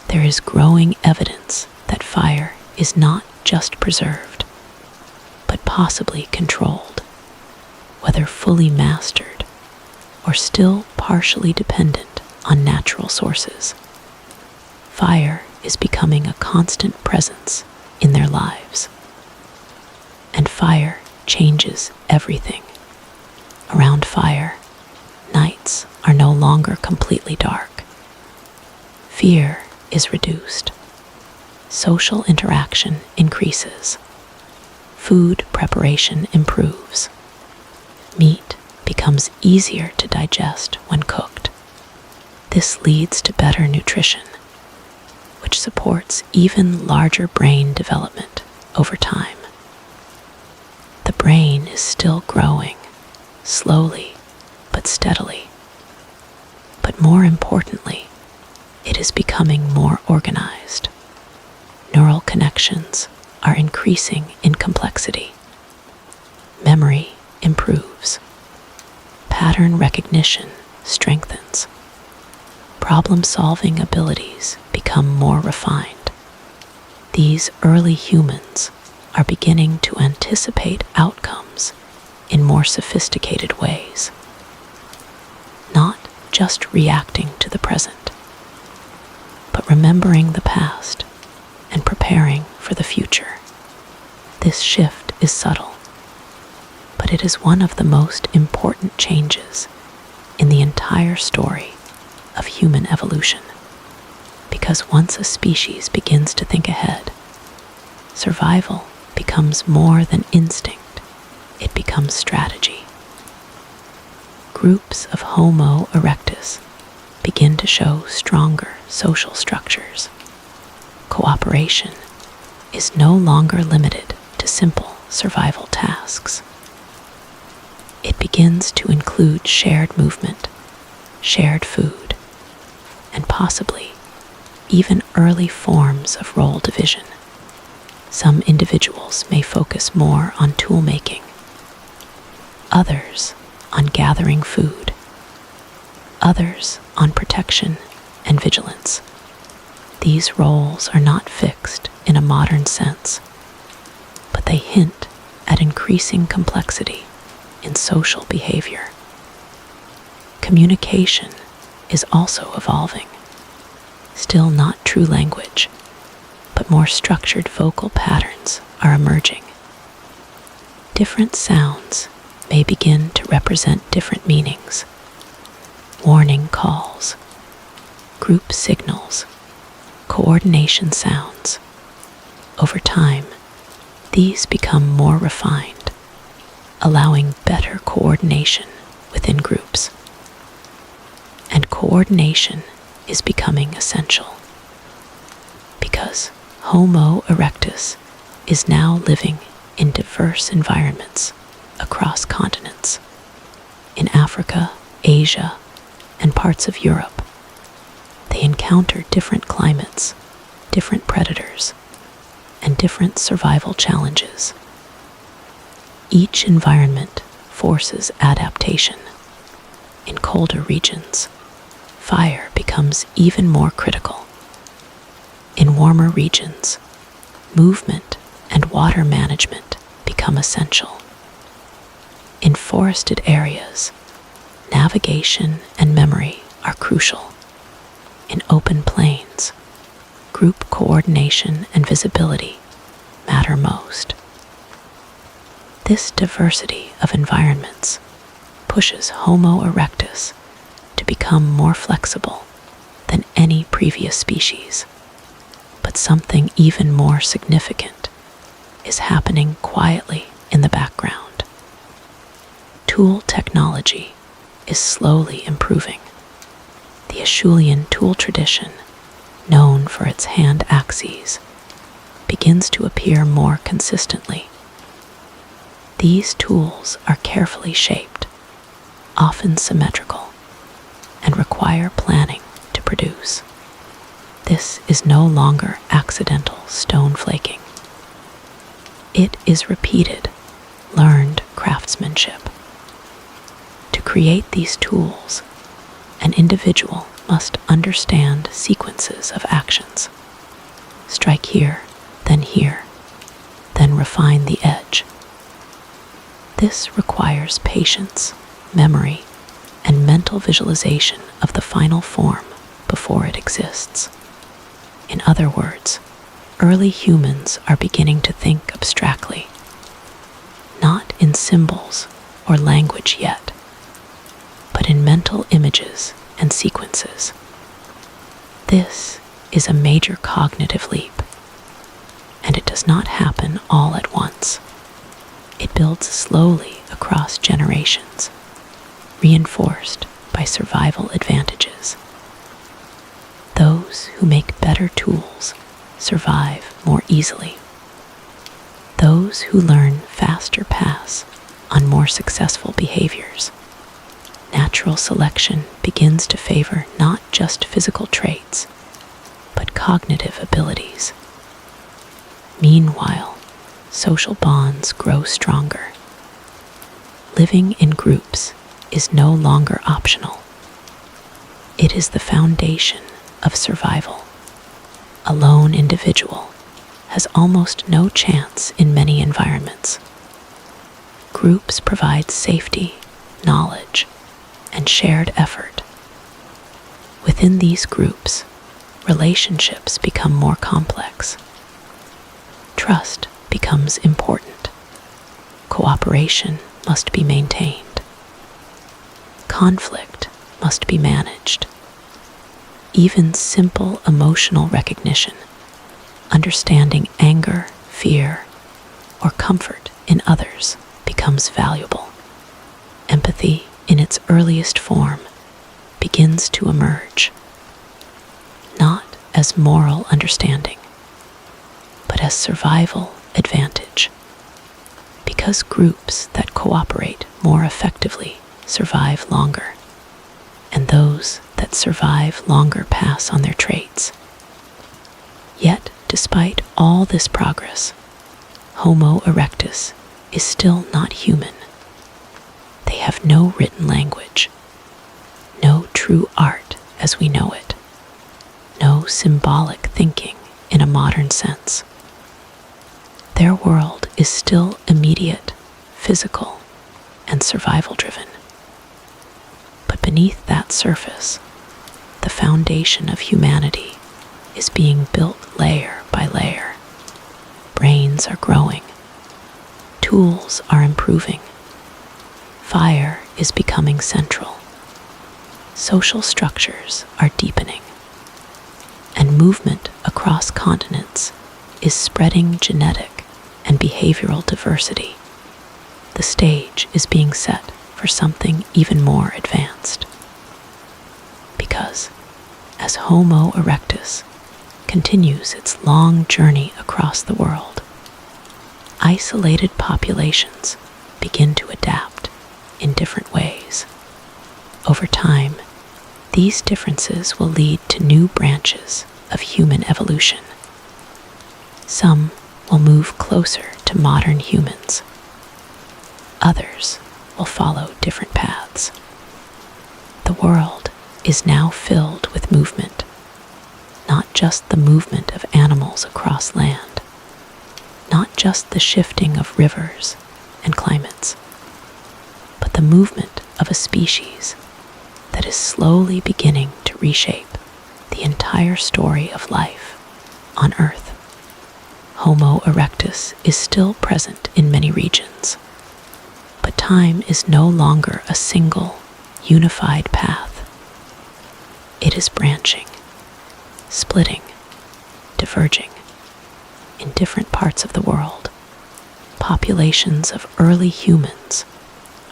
there is growing evidence that fire is not just preserved, but possibly controlled, whether fully mastered or still partially dependent on natural sources. fire is becoming a constant presence in their lives. And fire changes everything. Around fire, nights are no longer completely dark. Fear is reduced. Social interaction increases. Food preparation improves. Meat becomes easier to digest when cooked. This leads to better nutrition, which supports even larger brain development over time. The brain is still growing, slowly but steadily. But more importantly, it is becoming more organized. Neural connections are increasing in complexity. Memory improves. Pattern recognition strengthens. Problem-solving abilities become more refined. These early humans are beginning to anticipate outcomes in more sophisticated ways, not just reacting to the present, but remembering the past and preparing for the future. This shift is subtle, but it is one of the most important changes in the entire story of human evolution. Because once a species begins to think ahead, survival becomes more than instinct, it becomes strategy. Groups of Homo erectus begin to show stronger social structures. Cooperation is no longer limited to simple survival tasks. It begins to include shared movement, shared food, and possibly even early forms of role division. Some individuals may focus more on tool making, others on gathering food, others on protection and vigilance. These roles are not fixed in a modern sense, but they hint at increasing complexity in social behavior. Communication is also evolving. Still not true language, but more structured vocal patterns are emerging. Different sounds may begin to represent different meanings. Warning calls, group signals, coordination sounds. Over time, these become more refined, allowing better coordination within groups. And coordination is becoming essential because Homo erectus is now living in diverse environments across continents. In Africa, Asia, and parts of Europe, they encounter different climates, different predators, and different survival challenges. Each environment forces adaptation. In colder regions, fire becomes even more critical. In warmer regions, movement and water management become essential. In forested areas, navigation and memory are crucial. In open plains, group coordination and visibility matter most. This diversity of environments pushes Homo erectus to become more flexible than any previous species. But something even more significant is happening quietly in the background. Tool technology is slowly improving. The Acheulean tool tradition, known for its hand axes, begins to appear more consistently. These tools are carefully shaped, often symmetrical, and require planning to produce. This is no longer accidental stone flaking. It is repeated, learned craftsmanship. To create these tools, an individual must understand sequences of actions. Strike here, then refine the edge. This requires patience, memory, and mental visualization of the final form before it exists. In other words, early humans are beginning to think abstractly, not in symbols or language yet, but in mental images and sequences. This is a major cognitive leap, and it does not happen all at once. It builds slowly across generations, reinforced by survival advantages. Those who make better tools survive more easily. Those who learn faster pass on more successful behaviors. Natural selection begins to favor not just physical traits, but cognitive abilities. Meanwhile, social bonds grow stronger. Living in groups is no longer optional. It is the foundation of survival. A lone individual has almost no chance in many environments. Groups provide safety, knowledge, and shared effort. Within these groups, relationships become more complex. Trust becomes important. Cooperation must be maintained. Conflict must be managed. Even simple emotional recognition, understanding anger, fear, or comfort in others becomes valuable. Empathy, in its earliest form, begins to emerge, not as moral understanding, but as survival advantage. Because groups that cooperate more effectively survive longer, and those that survive longer pass on their traits. Yet, despite all this progress, Homo erectus is still not human. They have no written language, no true art as we know it, no symbolic thinking in a modern sense. Their world is still immediate, physical, and survival-driven. But beneath that surface, the foundation of humanity is being built layer by layer. Brains are growing. Tools are improving. Fire is becoming central. Social structures are deepening. And movement across continents is spreading genetic and behavioral diversity. The stage is being set for something even more advanced. Because, as Homo erectus continues its long journey across the world, isolated populations begin to adapt in different ways. Over time, these differences will lead to new branches of human evolution. Some will move closer to modern humans. Others will follow different paths. The world is now filled with movement, not just the movement of animals across land, not just the shifting of rivers and climates, but the movement of a species that is slowly beginning to reshape the entire story of life on Earth. Homo erectus is still present in many regions, but time is no longer a single, unified path. It is branching, splitting, diverging. In different parts of the world, populations of early humans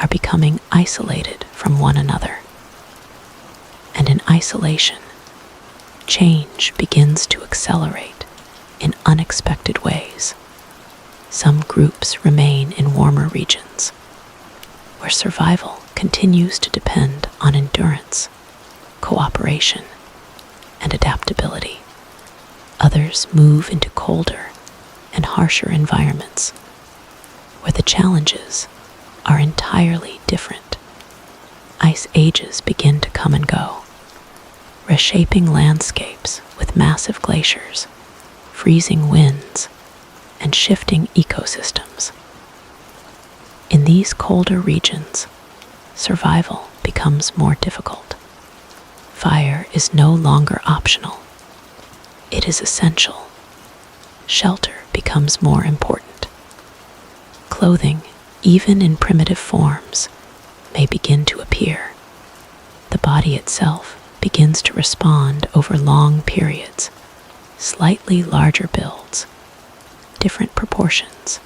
are becoming isolated from one another. And in isolation, change begins to accelerate in unexpected ways. Some groups remain in warmer regions, where survival continues to depend on endurance, cooperation, and adaptability. Others move into colder and harsher environments, where the challenges are entirely different. Ice ages begin to come and go, reshaping landscapes with massive glaciers, freezing winds, and shifting ecosystems. In these colder regions, survival becomes more difficult. Fire is no longer optional. it is essential. Shelter becomes more important. Clothing, even in primitive forms, may begin to appear. The body itself begins to respond over long periods, slightly larger builds, different proportions,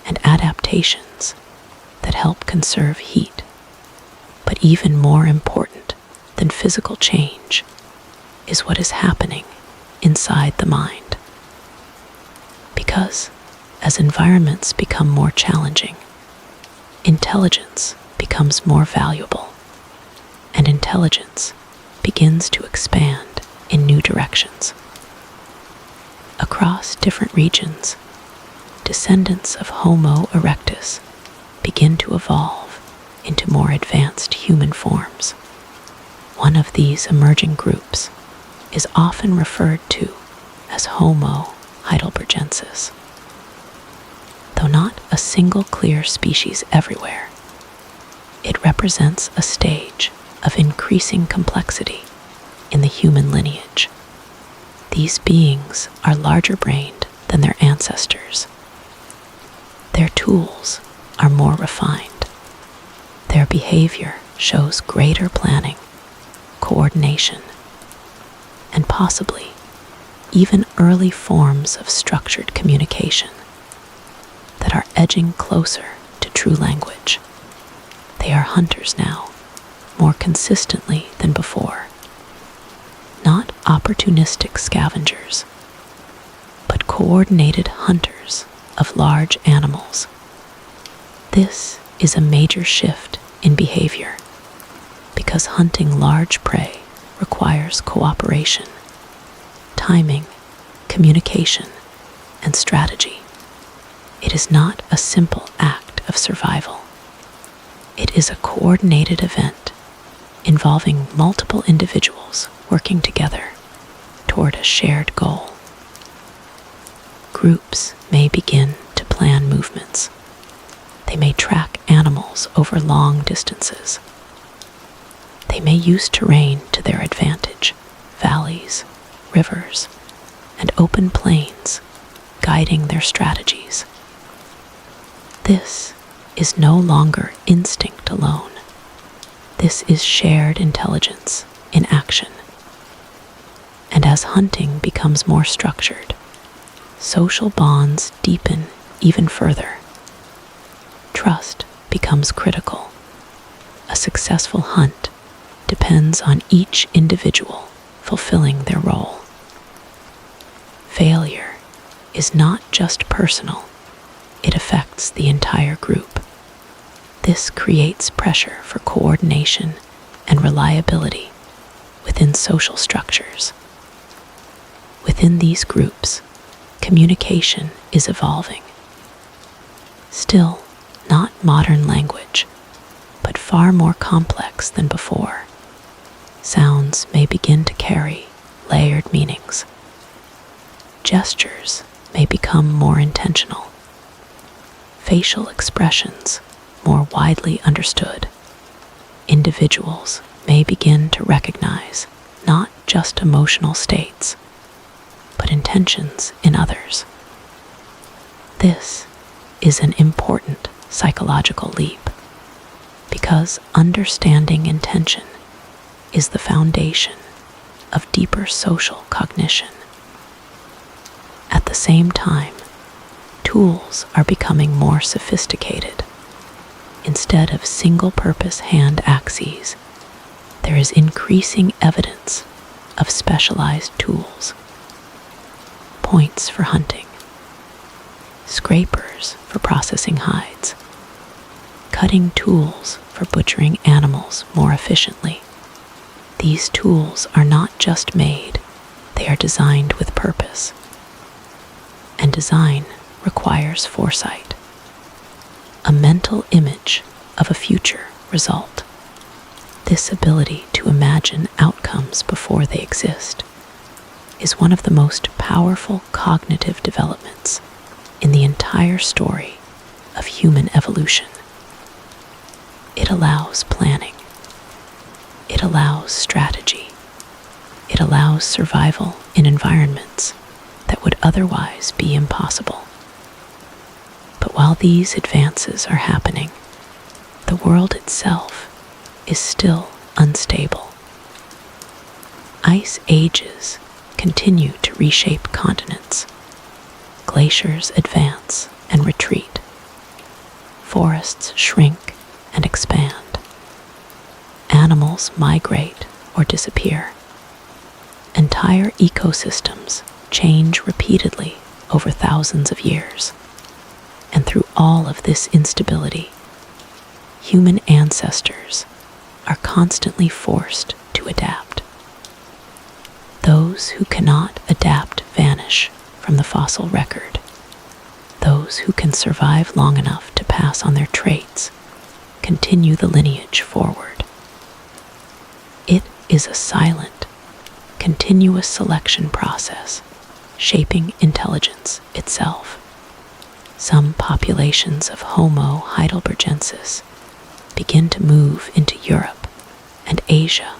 and adaptations that help conserve heat. But even more important than physical change is what is happening inside the mind. Because as environments become more challenging, intelligence becomes more valuable, and intelligence begins to expand in new directions. Across different regions, descendants of Homo erectus begin to evolve into more advanced human forms. One of these emerging groups is often referred to as Homo heidelbergensis. Though not a single clear species everywhere, it represents a stage of increasing complexity in the human lineage. These beings are larger-brained than their ancestors. Their tools are more refined. Their behavior shows greater planning, coordination, and possibly even early forms of structured communication that are edging closer to true language. They are hunters now, more consistently than before. Not opportunistic scavengers, but coordinated hunters of large animals. This is a major shift in behavior because hunting large prey requires cooperation, timing, communication, and strategy. It is not a simple act of survival. It is a coordinated event involving multiple individuals working together toward a shared goal. Groups may begin to plan movements. They may track animals over long distances. They may use terrain to their advantage, valleys, rivers, and open plains, guiding their strategies. This is no longer instinct alone. This is shared intelligence in action. And as hunting becomes more structured, social bonds deepen even further. Trust becomes critical. A successful hunt depends on each individual fulfilling their role. Failure is not just personal, it affects the entire group. This creates pressure for coordination and reliability within social structures. Within these groups, communication is evolving. Still, not modern language, but far more complex than before. Sounds may begin to carry layered meanings. Gestures may become more intentional. Facial expressions more widely understood. Individuals may begin to recognize not just emotional states, but intentions in others. This is an important psychological leap because understanding intention is the foundation of deeper social cognition. At the same time, tools are becoming more sophisticated. Instead of single-purpose hand axes, there is increasing evidence of specialized tools. Points for hunting, scrapers for processing hides, cutting tools for butchering animals more efficiently. These tools are not just made, they are designed with purpose. And design requires foresight, a mental image of a future result. This ability to imagine outcomes before they exist is one of the most powerful cognitive developments in the entire story of human evolution. It allows planning. It allows strategy. It It allows survival in environments that would otherwise be impossible. But while these advances are happening, the world itself is still unstable. Ice ages continue to reshape continents. Glaciers advance and retreat. Forests shrink and expand. Animals migrate or disappear. Entire ecosystems change repeatedly over thousands of years. And through all of this instability, human ancestors are constantly forced to adapt. Those who cannot adapt vanish from the fossil record. Those who can survive long enough to pass on their traits continue the lineage forward. It is a silent, continuous selection process shaping intelligence itself. Some populations of Homo heidelbergensis begin to move into Europe and Asia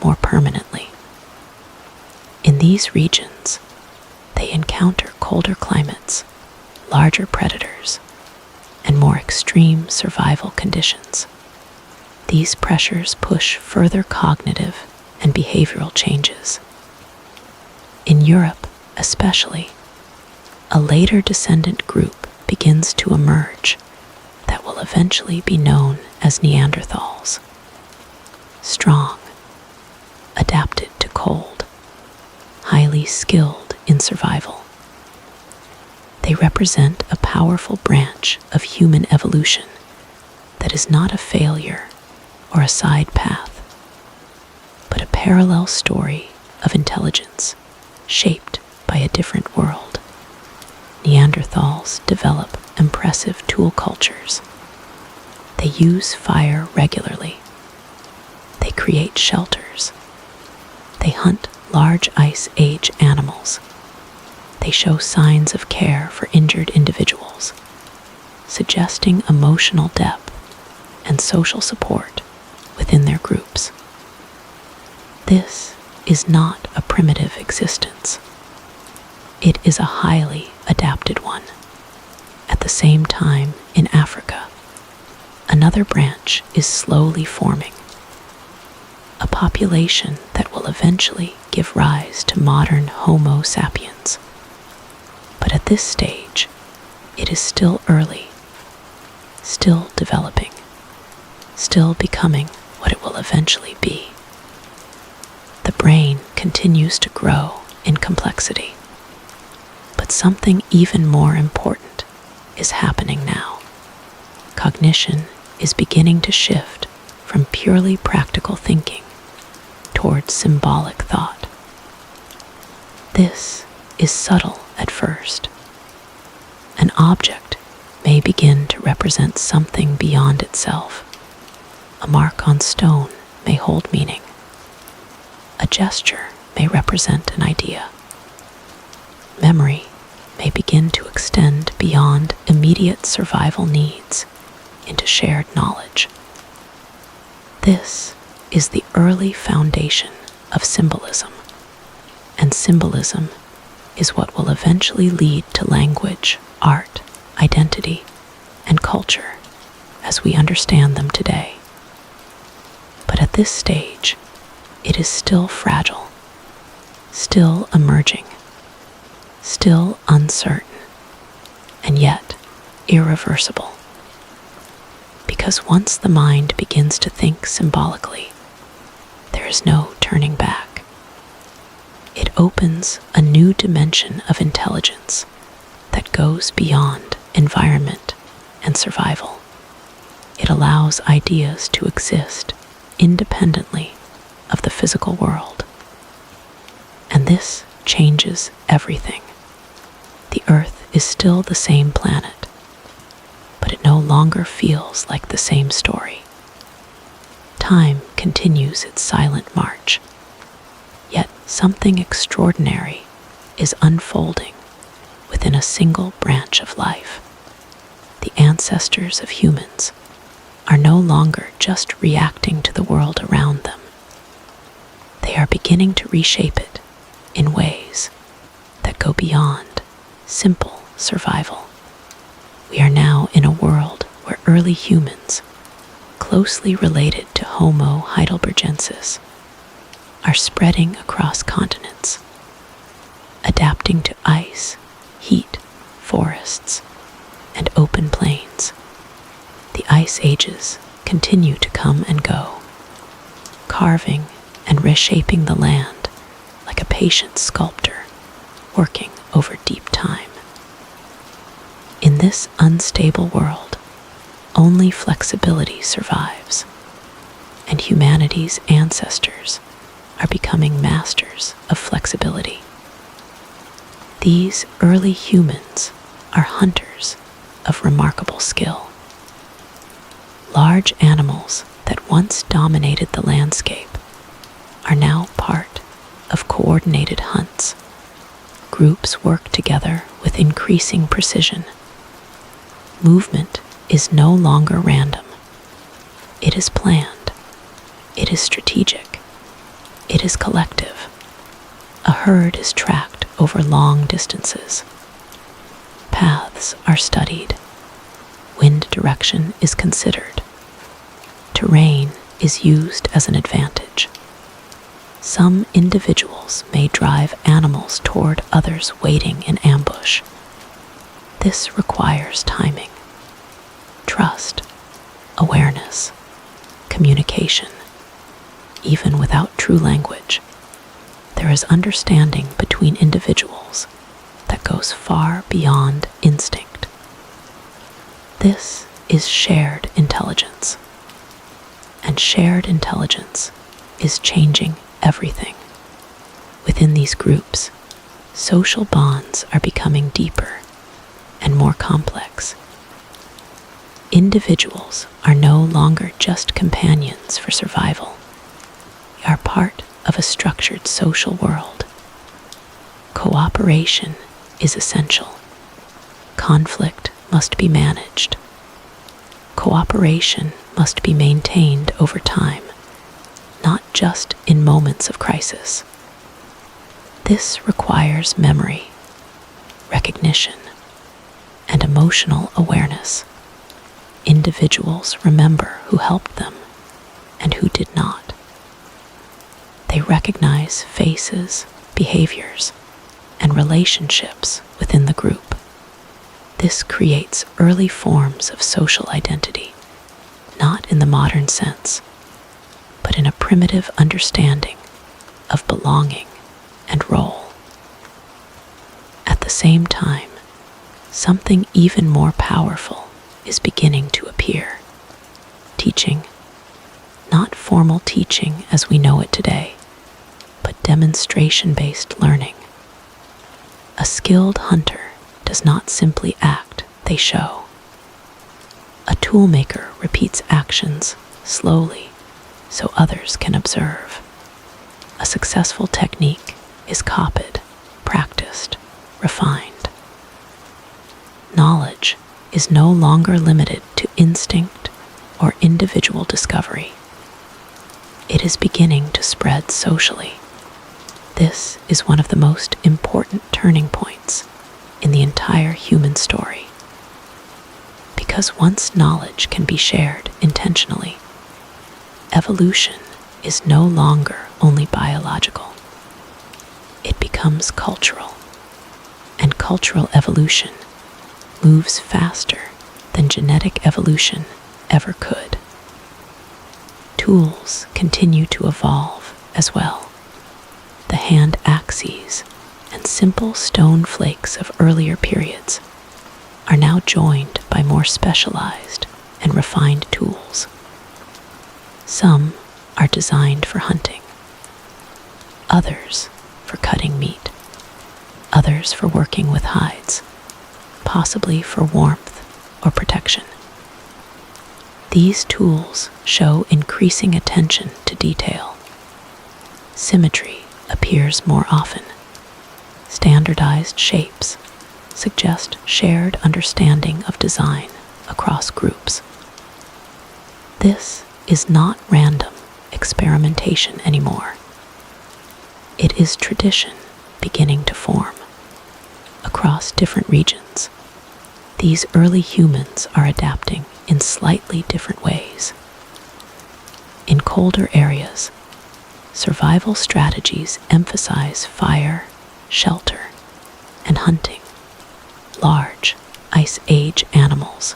more permanently. In these regions, they encounter colder climates, larger predators, and more extreme survival conditions. These pressures push further cognitive and behavioral changes. In Europe, especially, a later descendant group begins to emerge that will eventually be known as Neanderthals. Strong, adapted to cold, highly skilled in survival. They represent a powerful branch of human evolution that is not a failure or a side path, but a parallel story of intelligence shaped by a different world. Neanderthals develop impressive tool cultures. They use fire regularly. They create shelters. They hunt large ice age animals. They show signs of care for injured individuals, suggesting emotional depth and social support within their groups. This is not a primitive existence. It is a highly adapted one. At the same time, in Africa, another branch is slowly forming. A population that will eventually give rise to modern Homo sapiens. But at this stage, it is still early, still developing, still becoming what it will eventually be. The brain continues to grow in complexity. But something even more important is happening now. Cognition is beginning to shift from purely practical thinking towards symbolic thought. This is subtle at first. An object may begin to represent something beyond itself. A mark on stone may hold meaning. A gesture may represent an idea. Memory may begin to extend beyond immediate survival needs into shared knowledge. This is the early foundation of symbolism, and symbolism is what will eventually lead to language, art, identity, and culture as we understand them today. But at this stage, it is still fragile, still emerging, still uncertain, and yet irreversible. Because once the mind begins to think symbolically, there is no turning back. It opens a new dimension of intelligence that goes beyond environment and survival. It allows ideas to exist independently of the physical world. And this changes everything. The Earth is still the same planet, but it no longer feels like the same story. Time continues its silent march, yet something extraordinary is unfolding within a single branch of life. The ancestors of humans are no longer just reacting to the world around them. They are beginning to reshape it in ways that go beyond simple survival. We are now in a world where early humans, closely related to Homo heidelbergensis, are spreading across continents, adapting to ice, heat, forests, and open plains. The ice ages continue to come and go, carving and reshaping the land like a patient sculptor working over deep time. In this unstable world, only flexibility survives, and humanity's ancestors are becoming masters of flexibility. These early humans are hunters of remarkable skill. Large animals that once dominated the landscape are now part of coordinated hunts. Groups work together with increasing precision. Movement is no longer random. It is planned. It is strategic. It is collective. A herd is tracked over long distances. Paths are studied. Wind direction is considered. Terrain is used as an advantage. Some individuals may drive animals toward others waiting in ambush. This requires timing, trust, awareness, communication. Even without true language, there is understanding between individuals that goes far beyond instinct. This is shared intelligence, and shared intelligence is changing everything. Within these groups, social bonds are becoming deeper and more complex. Individuals are no longer just companions for survival. They are part of a structured social world. Cooperation is essential. Conflict must be managed. Cooperation must be maintained over time, not just in moments of crisis. This requires memory, recognition, and emotional awareness. Individuals remember who helped them and who did not. They recognize faces, behaviors, and relationships within the group. This creates early forms of social identity, not in the modern sense, but in a primitive understanding of belonging and role. At the same time, something even more powerful is beginning to appear. Teaching, not formal teaching as we know it today, but demonstration-based learning. A skilled hunter does not simply act, they show. A toolmaker repeats actions slowly so others can observe. A successful technique is copied, practiced, refined. Knowledge is no longer limited to instinct or individual discovery. It is beginning to spread socially. This is one of the most important turning points in the entire human story. Because once knowledge can be shared intentionally, evolution is no longer only biological. It becomes cultural, and cultural evolution moves faster than genetic evolution ever could. Tools continue to evolve as well. The hand axes and simple stone flakes of earlier periods are now joined by more specialized and refined tools. Some are designed for hunting, others for cutting meat, others for working with hides, possibly for warmth or protection. These tools show increasing attention to detail. Symmetry appears more often. Standardized shapes suggest shared understanding of design across groups. This is not random experimentation anymore. it is tradition beginning to form. Across different regions, these early humans are adapting in slightly different ways. In colder areas, survival strategies emphasize fire, shelter, and hunting large Ice Age animals.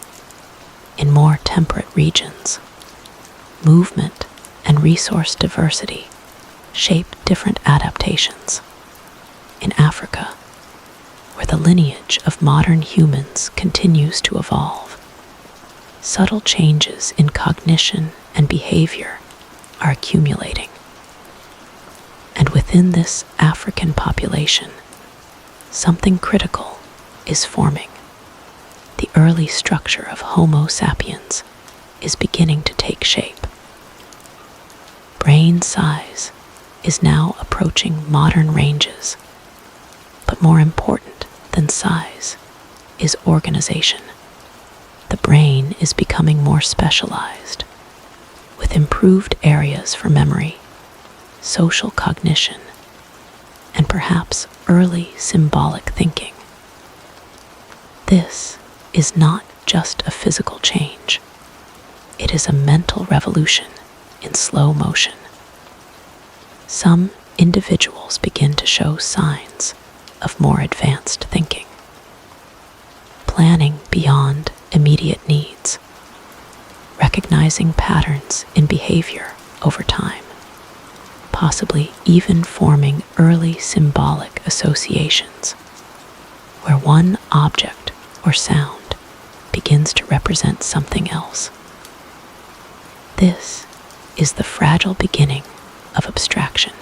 In more temperate regions, movement and resource diversity shape different adaptations. In Africa, where the lineage of modern humans continues to evolve, subtle changes in cognition and behavior are accumulating. And within this African population, something critical is forming. The early structure of Homo sapiens is beginning to take shape. Brain size is now approaching modern ranges, but more important than size is organization. The brain is becoming more specialized, with improved areas for memory, social cognition, and perhaps early symbolic thinking. This is not just a physical change. It is a mental revolution in slow motion. Some individuals begin to show signs of more advanced thinking, planning beyond immediate needs, recognizing patterns in behavior over time, possibly even forming early symbolic associations, where one object or sound begins to represent something else. This is the fragile beginning of abstraction,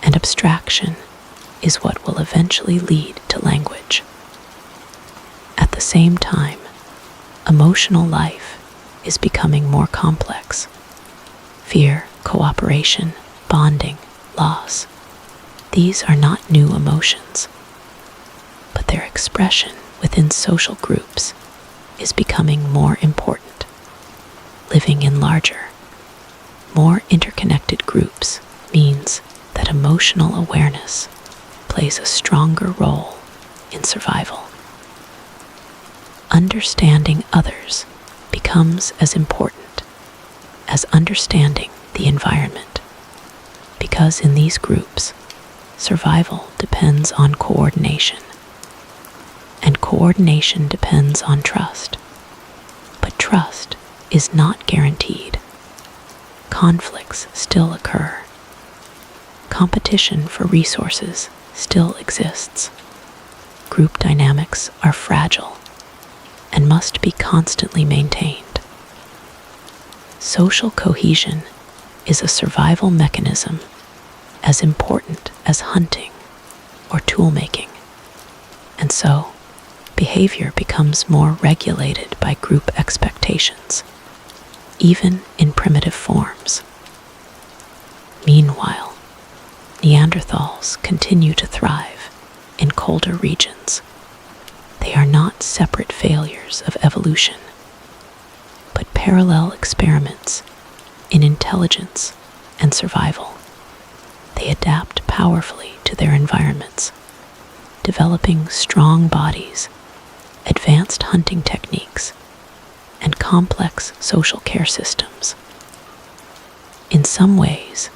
and abstraction is what will eventually lead to language. At the same time, emotional life is becoming more complex. Fear, cooperation, bonding, loss. These are not new emotions, but their expression within social groups is becoming more important. Living in larger, more interconnected groups means that emotional awareness plays a stronger role in survival. Understanding others becomes as important as understanding the environment, because in these groups, survival depends on coordination, and coordination depends on trust. But trust is not guaranteed. Conflicts still occur. Competition for resources still exists. Group dynamics are fragile and must be constantly maintained. Social cohesion is a survival mechanism as important as hunting or tool-making, and so behavior becomes more regulated by group expectations, even in primitive forms. Meanwhile, Neanderthals continue to thrive in colder regions. They are not separate failures of evolution, but parallel experiments in intelligence and survival. They adapt powerfully to their environments, developing strong bodies, advanced hunting techniques, and complex social care systems. In some ways,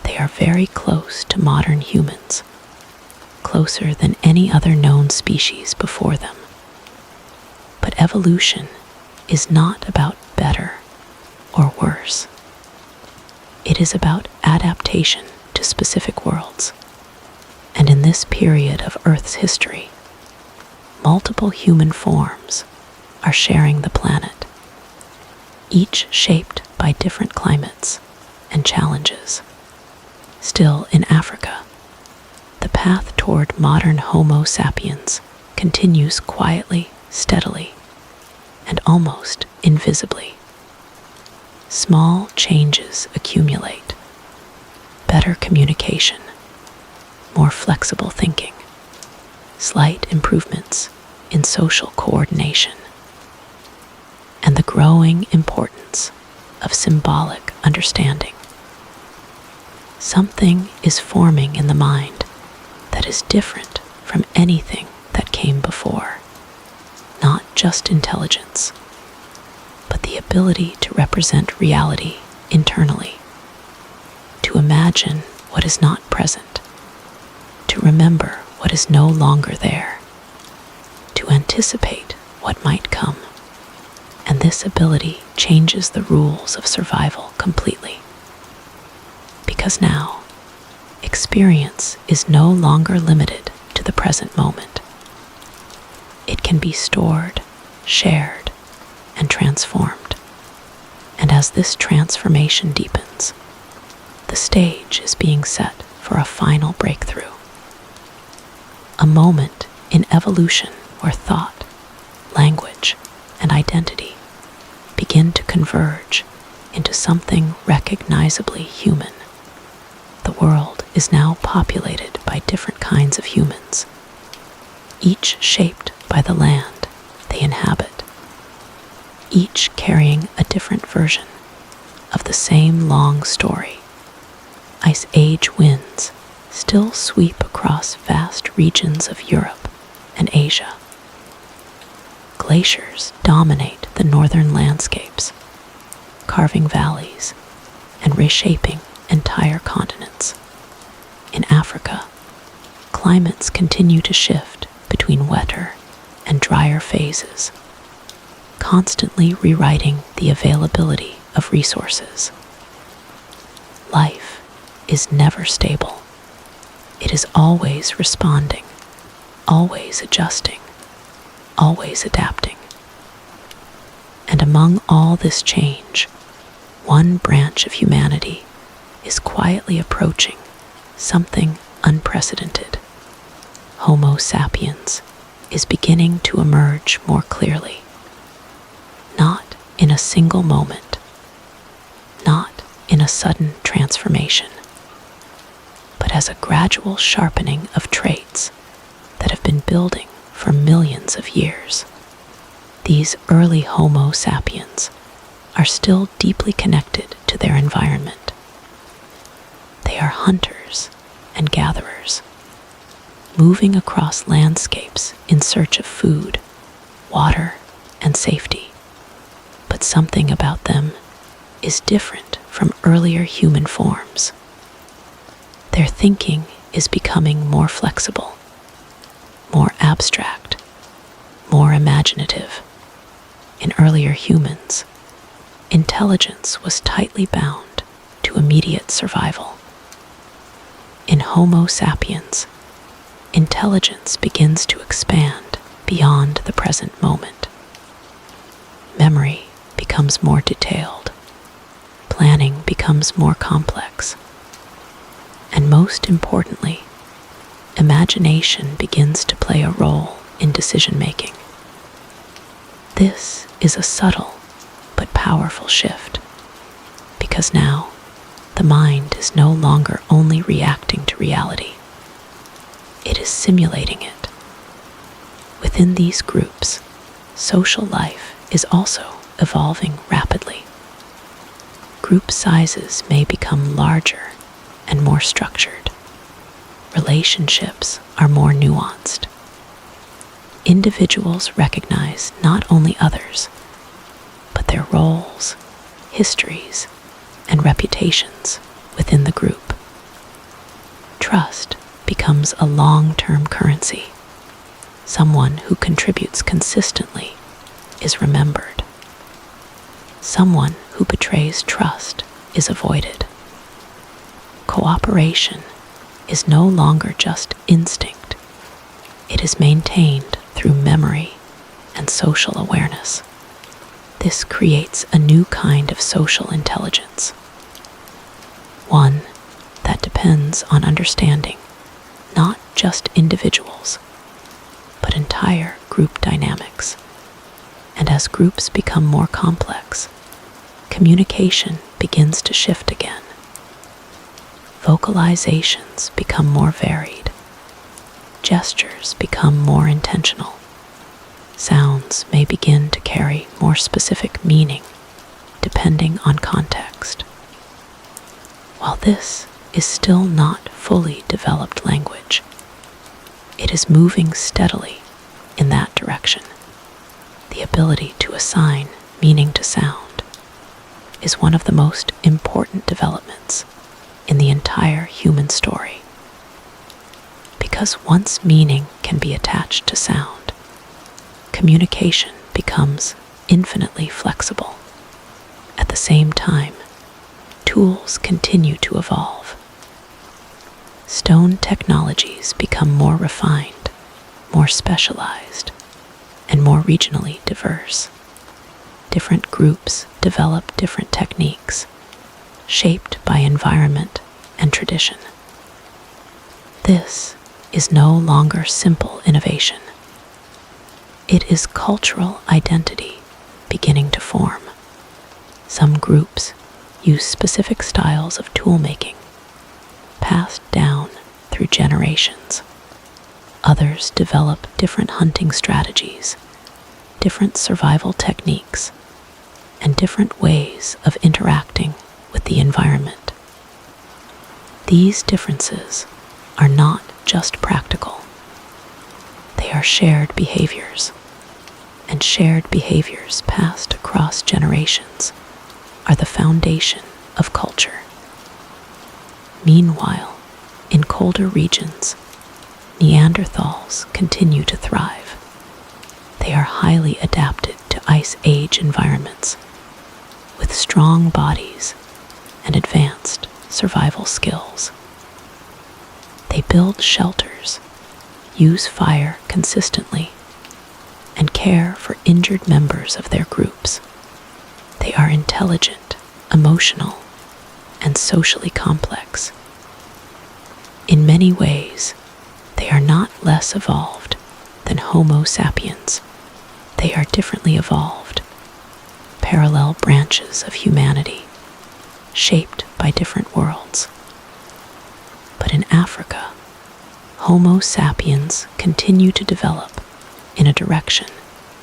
they are very close to modern humans, closer than any other known species before them. But evolution is not about better or worse. It is about adaptation to specific worlds. And in this period of Earth's history, multiple human forms are sharing the planet, each shaped by different climates and challenges. Still, in Africa, the path toward modern Homo sapiens continues quietly, steadily, and almost invisibly. Small changes accumulate: better communication, more flexible thinking, slight improvements in social coordination, and the growing importance of symbolic understanding. Something is forming in the mind that is different from anything that came before. Not just intelligence, but the ability to represent reality internally, to imagine what is not present, to remember what is no longer there, to anticipate what might come. And this ability changes the rules of survival completely. Because now, experience is no longer limited to the present moment. It can be stored, shared, and transformed. And as this transformation deepens, the stage is being set for a final breakthrough. A moment in evolution where thought, language, and identity begin to converge into something recognizably human. The world is now populated by different kinds of humans, each shaped by the land they inhabit, each carrying a different version of the same long story. Ice Age winds still sweep across vast regions of Europe and Asia. Glaciers dominate the northern landscapes, carving valleys and reshaping entire continents. In Africa, climates continue to shift between wetter and drier phases, constantly rewriting the availability of resources. Life is never stable. It is always responding, always adjusting, always adapting. And among all this change, one branch of humanity is quietly approaching something unprecedented. Homo sapiens is beginning to emerge more clearly, not in a single moment, not in a sudden transformation, but as a gradual sharpening of traits that have been building for millions of years. These early Homo sapiens are still deeply connected to their environment. They are hunters and gatherers, moving across landscapes in search of food, water, and safety. But something about them is different from earlier human forms. Their thinking is becoming more flexible, more abstract, more imaginative. In earlier humans, intelligence was tightly bound to immediate survival. In Homo sapiens, intelligence begins to expand beyond the present moment. Memory becomes more detailed, planning becomes more complex, and most importantly, imagination begins to play a role in decision-making. This is a subtle but powerful shift, because now the mind is no longer only reacting to reality. It is simulating it. Within these groups, social life is also evolving rapidly. Group sizes may become larger and more structured. Relationships are more nuanced. Individuals recognize not only others, but their roles, histories, and reputations within the group. Trust becomes a long-term currency. Someone who contributes consistently is remembered. Someone who betrays trust is avoided. Cooperation is no longer just instinct. It is maintained through memory and social awareness. This creates a new kind of social intelligence, one that depends on understanding not just individuals, but entire group dynamics. And as groups become more complex, communication begins to shift again. Vocalizations become more varied. Gestures become more intentional. Sounds may begin to carry more specific meaning depending on context. While this is still not fully developed language. It is moving steadily in that direction. The ability to assign meaning to sound is one of the most important developments in the entire human story. Because once meaning can be attached to sound, communication becomes infinitely flexible. At the same time, tools continue to evolve. Stone technologies become more refined, more specialized, and more regionally diverse. Different groups develop different techniques, shaped by environment and tradition. This is no longer simple innovation. It is cultural identity beginning to form. Some groups use specific styles of tool-making, passed down through generations. Others develop different hunting strategies, different survival techniques, and different ways of interacting with the environment. These differences are not just practical. They are shared behaviors, and shared behaviors passed across generations are the foundation of culture. Meanwhile, in colder regions, Neanderthals continue to thrive. They are highly adapted to ice age environments, with strong bodies and advanced survival skills. They build shelters, use fire consistently, and care for injured members of their groups. They are intelligent, emotional, and socially complex. In many ways, they are not less evolved than Homo sapiens. They are differently evolved, parallel branches of humanity, shaped by different worlds. But in Africa, Homo sapiens continue to develop in a direction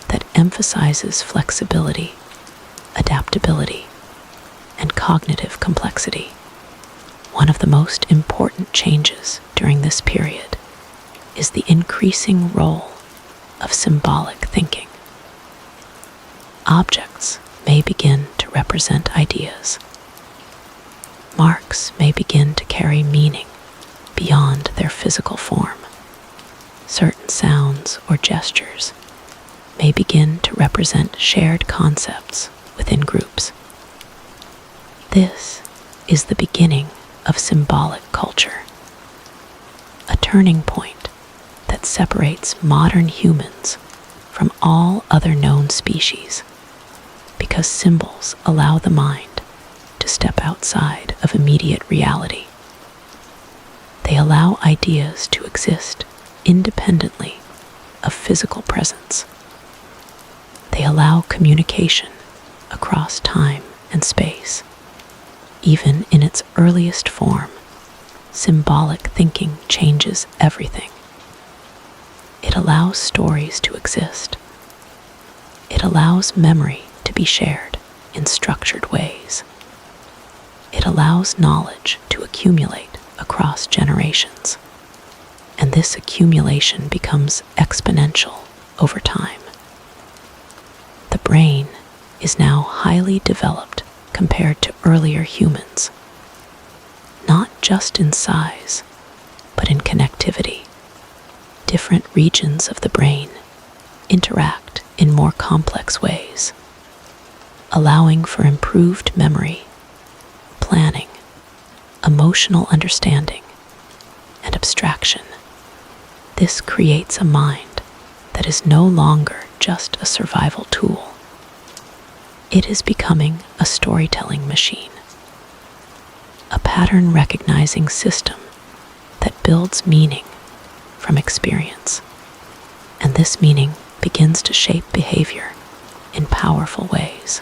that emphasizes flexibility, adaptability, and cognitive complexity. One of the most important changes during this period is the increasing role of symbolic thinking. Objects may begin to represent ideas. Marks may begin to carry meaning beyond their physical form. Certain sounds or gestures may begin to represent shared concepts within groups. This is the beginning of symbolic culture, a turning point that separates modern humans from all other known species, because symbols allow the mind to step outside of immediate reality. They allow ideas to exist independently of physical presence. They allow communication across time and space. Even in its earliest form, symbolic thinking changes everything. It allows stories to exist. It allows memory to be shared in structured ways. It allows knowledge to accumulate across generations, and this accumulation becomes exponential over time. The brain is now highly developed compared to earlier humans, not just in size, but in connectivity. Different regions of the brain interact in more complex ways, allowing for improved memory, planning, emotional understanding, and abstraction. This creates a mind that is no longer just a survival tool. It is becoming a storytelling machine, a pattern-recognizing system that builds meaning from experience, and this meaning begins to shape behavior in powerful ways.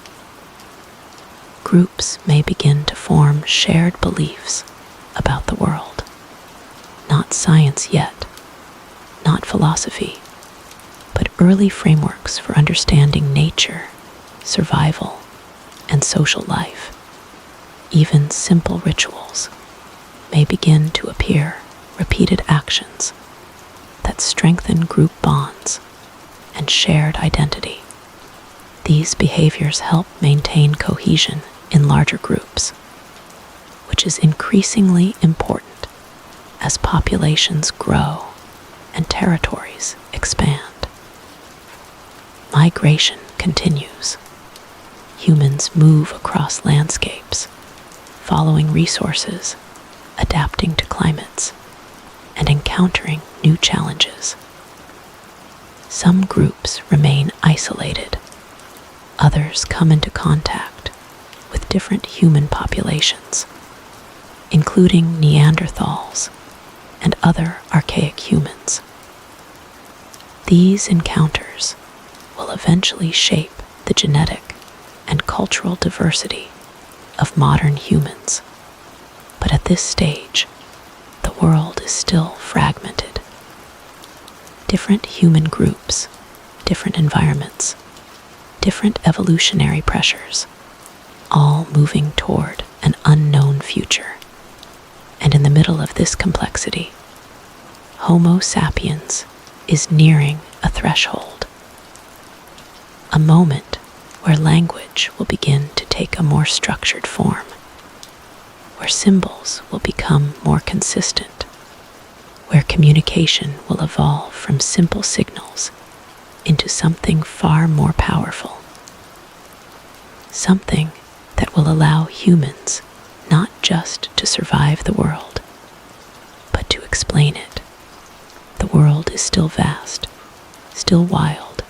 Groups may begin to form shared beliefs about the world. Not science yet, not philosophy, but early frameworks for understanding nature, survival, and social life. Even simple rituals may begin to appear repeated actions that strengthen group bonds and shared identity. These behaviors help maintain cohesion in larger groups, which is increasingly important as populations grow and territories expand. Migration continues. Humans move across landscapes, following resources, adapting to climates, and encountering new challenges. Some groups remain isolated. Others come into contact with different human populations, including Neanderthals and other archaic humans. These encounters will eventually shape the genetic and cultural diversity of modern humans. But at this stage, the world is still fragmented. Different human groups, different environments, different evolutionary pressures, all moving toward an unknown future. And in the middle of this complexity, Homo sapiens is nearing a threshold, a moment where language will begin to take a more structured form, where symbols will become more consistent, where communication will evolve from simple signals into something far more powerful, something that will allow humans not just to survive the world, but to explain it. The world is still vast, still wild,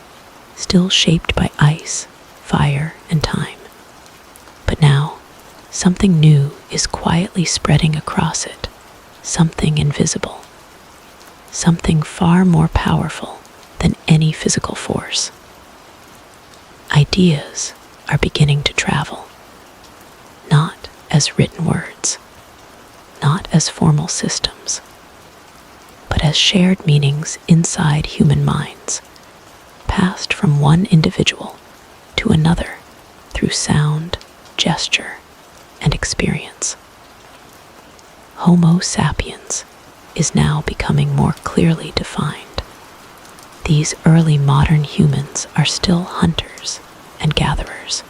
still shaped by ice, fire, and time. But now, something new is quietly spreading across it, something invisible, something far more powerful than any physical force. Ideas are beginning to travel, not as written words, not as formal systems, but as shared meanings inside human minds, passed from one individual to another through sound, gesture, and experience. Homo sapiens is now becoming more clearly defined. These early modern humans are still hunters and gatherers,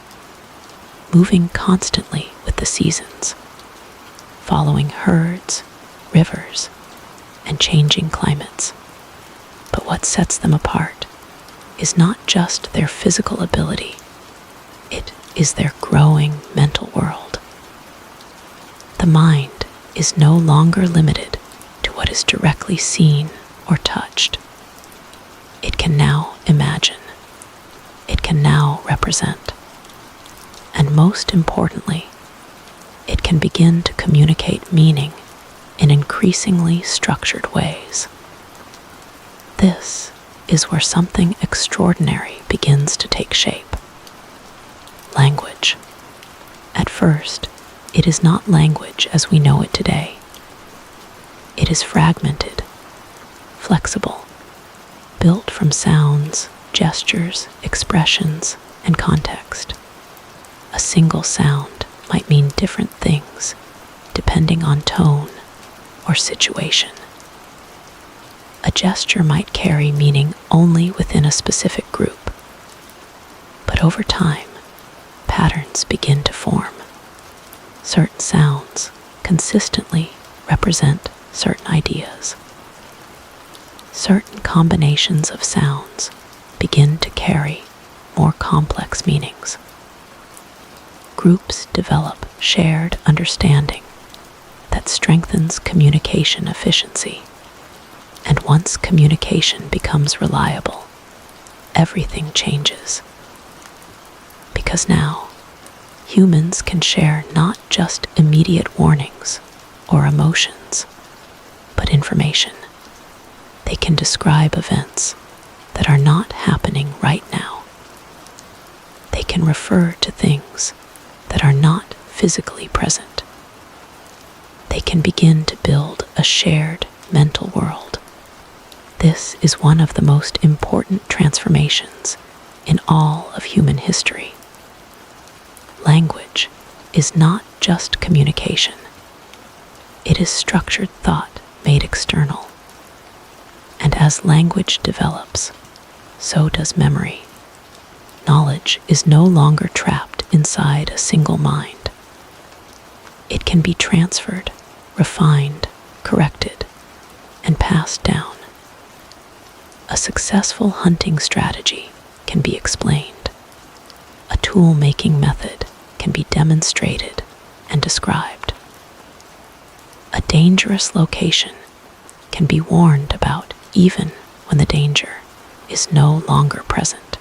moving constantly with the seasons, following herds, rivers, and changing climates. But what sets them apart is not just their physical ability, it is their growing mental world. The mind is no longer limited to what is directly seen or touched. It can now imagine. It can now represent. And most importantly, it can begin to communicate meaning in increasingly structured ways. This is where something extraordinary begins to take shape. Language. At first, it is not language as we know it today. It is fragmented, flexible, built from sounds, gestures, expressions, and context. A single sound might mean different things depending on tone or situation. A gesture might carry meaning only within a specific group. But over time, patterns begin to form. Certain sounds consistently represent certain ideas. Certain combinations of sounds begin to carry more complex meanings. Groups develop shared understanding that strengthens communication efficiency. And once communication becomes reliable, everything changes. Because now, humans can share not just immediate warnings or emotions, but information. They can describe events that are not happening right now. They can refer to things that are not physically present. They can begin to build a shared mental world. This is one of the most important transformations in all of human history. Language is not just communication. It is structured thought made external. And as language develops, so does memory. Knowledge is no longer trapped inside a single mind. It can be transferred, refined, corrected, and passed down. A successful hunting strategy can be explained. A tool-making method can be demonstrated and described. A dangerous location can be warned about even when the danger is no longer present.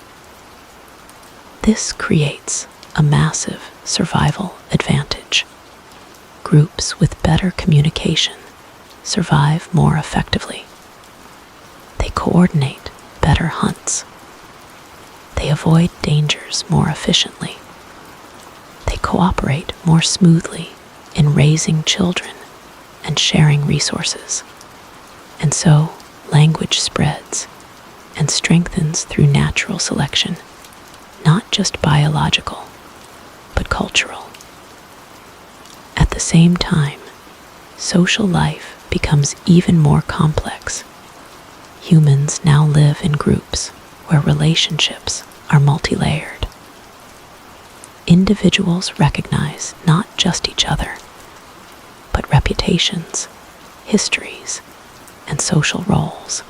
This creates a massive survival advantage. Groups with better communication survive more effectively. They coordinate better hunts. They avoid dangers more efficiently. They cooperate more smoothly in raising children and sharing resources. And so, language spreads and strengthens through natural selection, not just biological, but cultural. At the same time, social life becomes even more complex. Humans now live in groups where relationships are multi-layered. Individuals recognize not just each other, but reputations, histories, and social roles.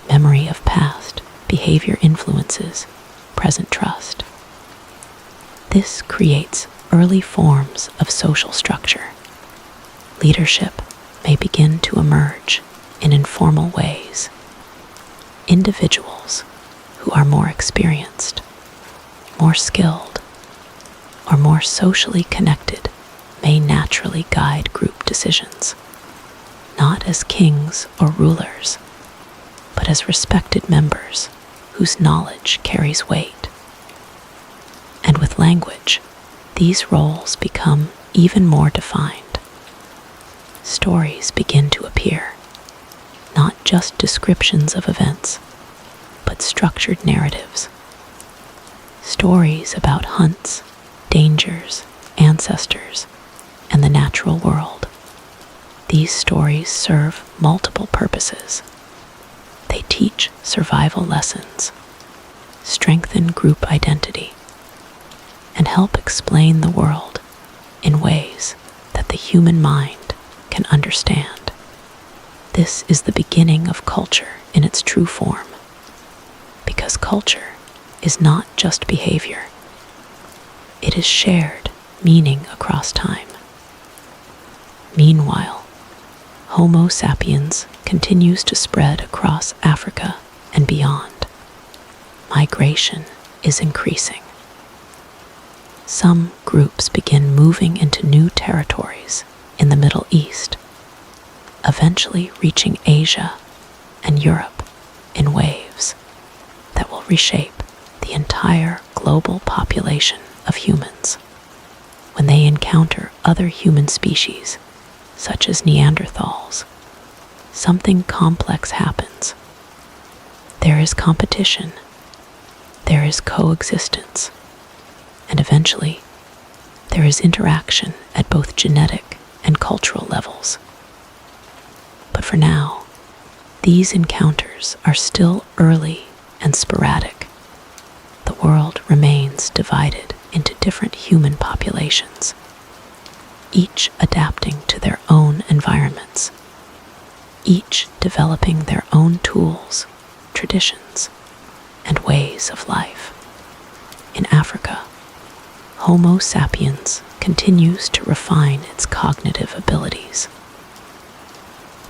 Memory of past behavior influences present trust. This creates early forms of social structure. Leadership may begin to emerge in informal ways. Individuals who are more experienced, more skilled, or more socially connected may naturally guide group decisions, not as kings or rulers, but as respected members whose knowledge carries weight. And with language, these roles become even more defined. Stories begin to appear, not just descriptions of events, but structured narratives. Stories about hunts, dangers, ancestors, and the natural world. These stories serve multiple purposes. They teach survival lessons, strengthen group identity, and help explain the world in ways that the human mind can understand. This is the beginning of culture in its true form, because culture is not just behavior. It is shared meaning across time. Meanwhile, Homo sapiens continues to spread across Africa and beyond. Migration is increasing. Some groups begin moving into new territories in the Middle East, eventually reaching Asia and Europe in waves that will reshape the entire global population of humans. When they encounter other human species, such as Neanderthals, something complex happens. There is competition, there is coexistence, and eventually, there is interaction at both genetic and cultural levels. But for now, these encounters are still early and sporadic. The world remains divided into different human populations, each adapting to their own environments, each developing their own tools, traditions, and ways of life. In Africa, Homo sapiens continues to refine its cognitive abilities.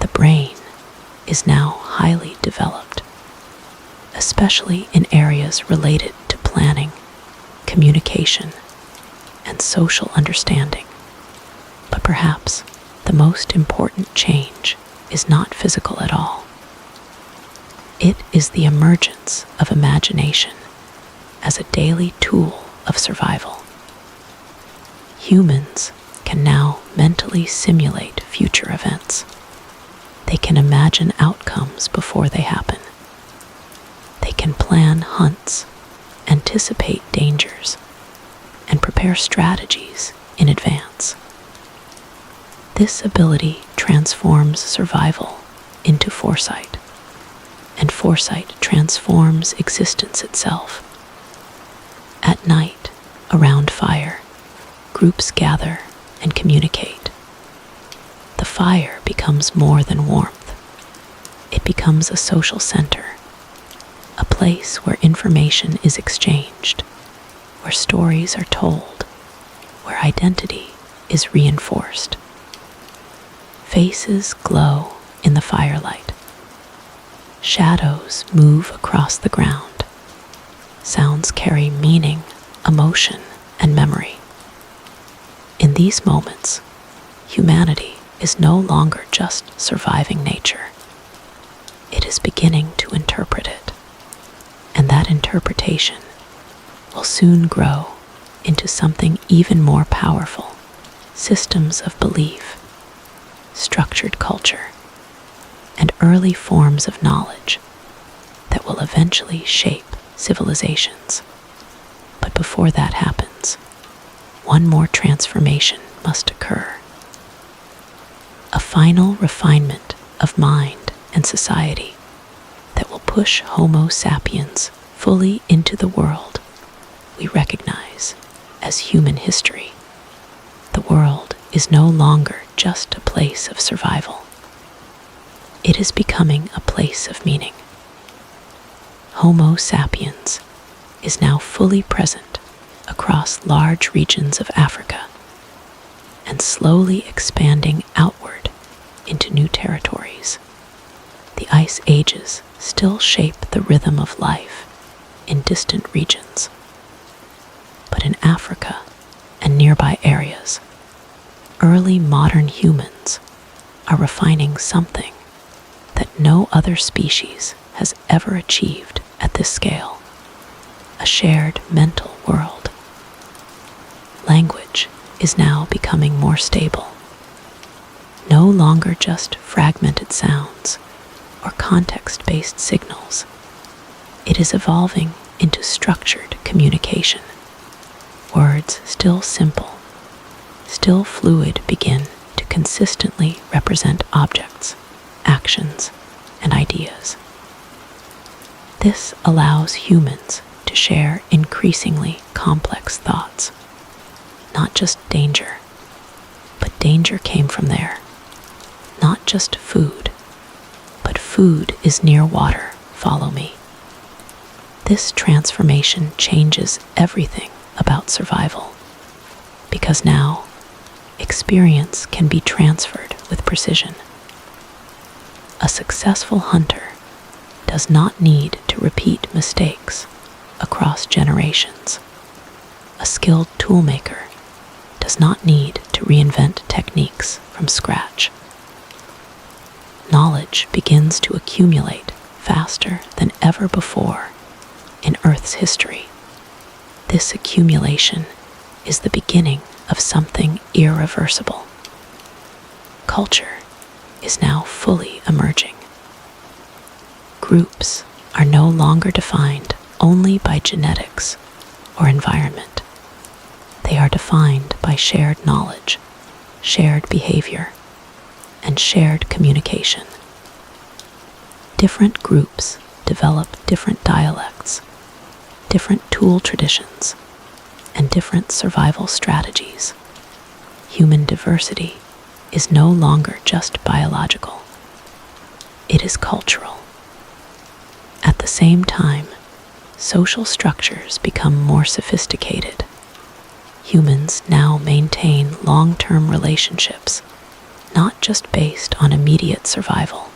The brain is now highly developed, especially in areas related to planning, communication, and social understanding. But perhaps the most important change is not physical at all. It is the emergence of imagination as a daily tool of survival. Humans can now mentally simulate future events. They can imagine outcomes before they happen. They can plan hunts, anticipate dangers, and prepare strategies in advance. This ability transforms survival into foresight, and foresight transforms existence itself. At night, around fire, groups gather and communicate. The fire becomes more than warmth. It becomes a social center, a place where information is exchanged, where stories are told, where identity is reinforced. Faces glow in the firelight. Shadows move across the ground. Sounds carry meaning, emotion, and memory. In these moments, humanity is no longer just surviving nature. It is beginning to interpret it, and that interpretation will soon grow into something even more powerful: systems of belief, structured culture, and early forms of knowledge that will eventually shape civilizations. But before that happens, one more transformation must occur. A final refinement of mind and society that will push Homo sapiens fully into the world we recognize as human history. The world is no longer just a place of survival. It is becoming a place of meaning. Homo sapiens is now fully present across large regions of Africa and slowly expanding outward into new territories. The ice ages still shape the rhythm of life in distant regions. But in Africa and nearby areas, early modern humans are refining something that no other species has ever achieved at this scale: a shared mental world. Language is now becoming more stable, no longer just fragmented sounds or context-based signals. It is evolving into structured communication. Words still simple, still fluid, begin to consistently represent objects, actions, and ideas. This allows humans to share increasingly complex thoughts. Not just danger, but danger came from there. Not just food, but food is near water, follow me. This transformation changes everything about survival, because now experience can be transferred with precision. A successful hunter does not need to repeat mistakes across generations. A skilled toolmaker does not need to reinvent techniques from scratch. Knowledge begins to accumulate faster than ever before in Earth's history. This accumulation is the beginning of something irreversible. Culture is now fully emerging. Groups are no longer defined only by genetics or environment. They are defined by shared knowledge, shared behavior, and shared communication. Different groups develop different dialects, different tool traditions, and different survival strategies. Human diversity is no longer just biological. It is cultural. At the same time, social structures become more sophisticated. Humans now maintain long-term relationships, not just based on immediate survival,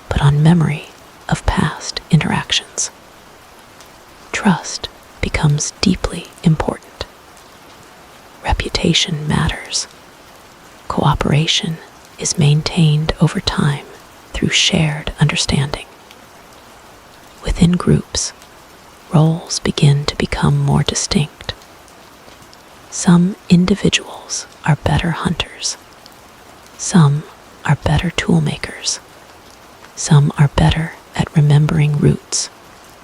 but on memory of past interactions. Trust becomes deeply important. Reputation matters. Cooperation is maintained over time through shared understanding. Within groups, roles begin to become more distinct. Some individuals are better hunters. Some are better toolmakers. Some are better at remembering routes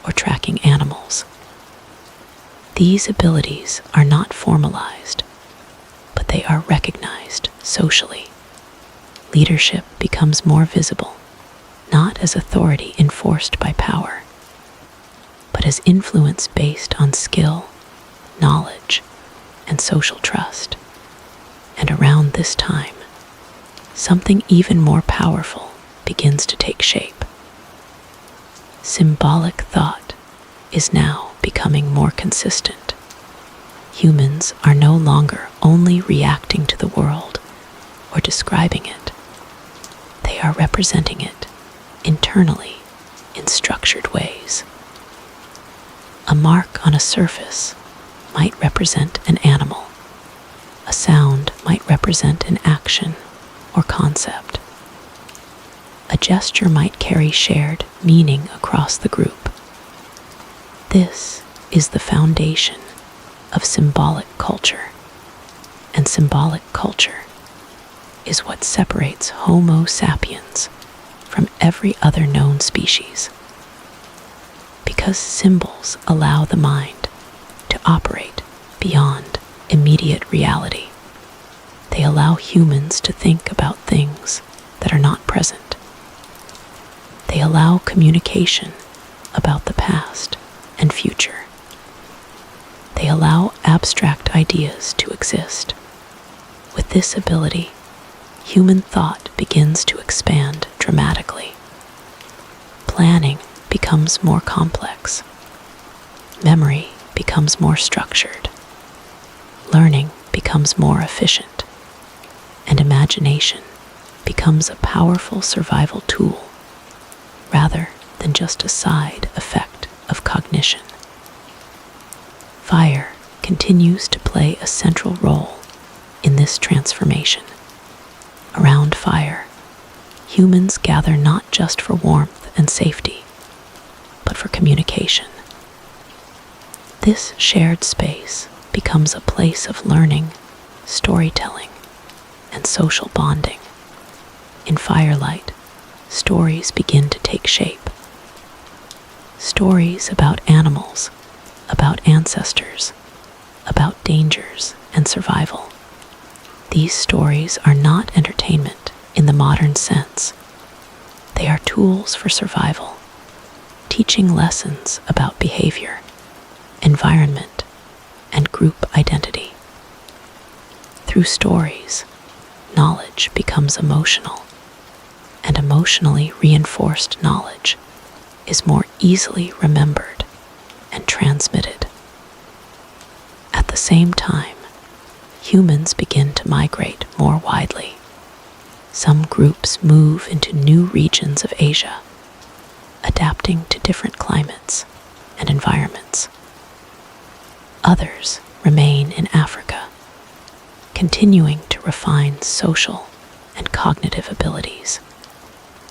or tracking animals. These abilities are not formalized, but they are recognized socially. leadership becomes more visible, not as authority enforced by power, but as influence based on skill, knowledge, and social trust. And around this time, something even more powerful begins to take shape. Symbolic thought is now becoming more consistent. Humans are no longer only reacting to the world or describing it. They are representing it internally in structured ways. A mark on a surface might represent an animal. A sound might represent an action or concept. A gesture might carry shared meaning across the group. This is the foundation of symbolic culture, and symbolic culture is what separates Homo sapiens from every other known species. Because symbols allow the mind to operate beyond immediate reality. They allow humans to think about things that are not present. They allow communication about the past and future. They allow abstract ideas to exist. With this ability, human thought begins to expand dramatically. Planning becomes more complex. Memory becomes more structured. Learning becomes more efficient. And imagination becomes a powerful survival tool rather than just a side effect of cognition. Fire continues to play a central role in this transformation. Around fire, humans gather not just for warmth and safety, but for communication. This shared space becomes a place of learning, storytelling, and social bonding. In firelight, stories begin to take shape. Stories about animals, about ancestors, about dangers and survival. These stories are not entertainment in the modern sense. They are tools for survival, teaching lessons about behavior, environment, and group identity. Through stories, knowledge becomes emotional, and emotionally reinforced knowledge is more easily remembered and transmitted. At the same time, humans begin to migrate more widely. Some groups move into new regions of Asia, adapting to different climates and environments. Others remain in Africa, continuing to refine social and cognitive abilities.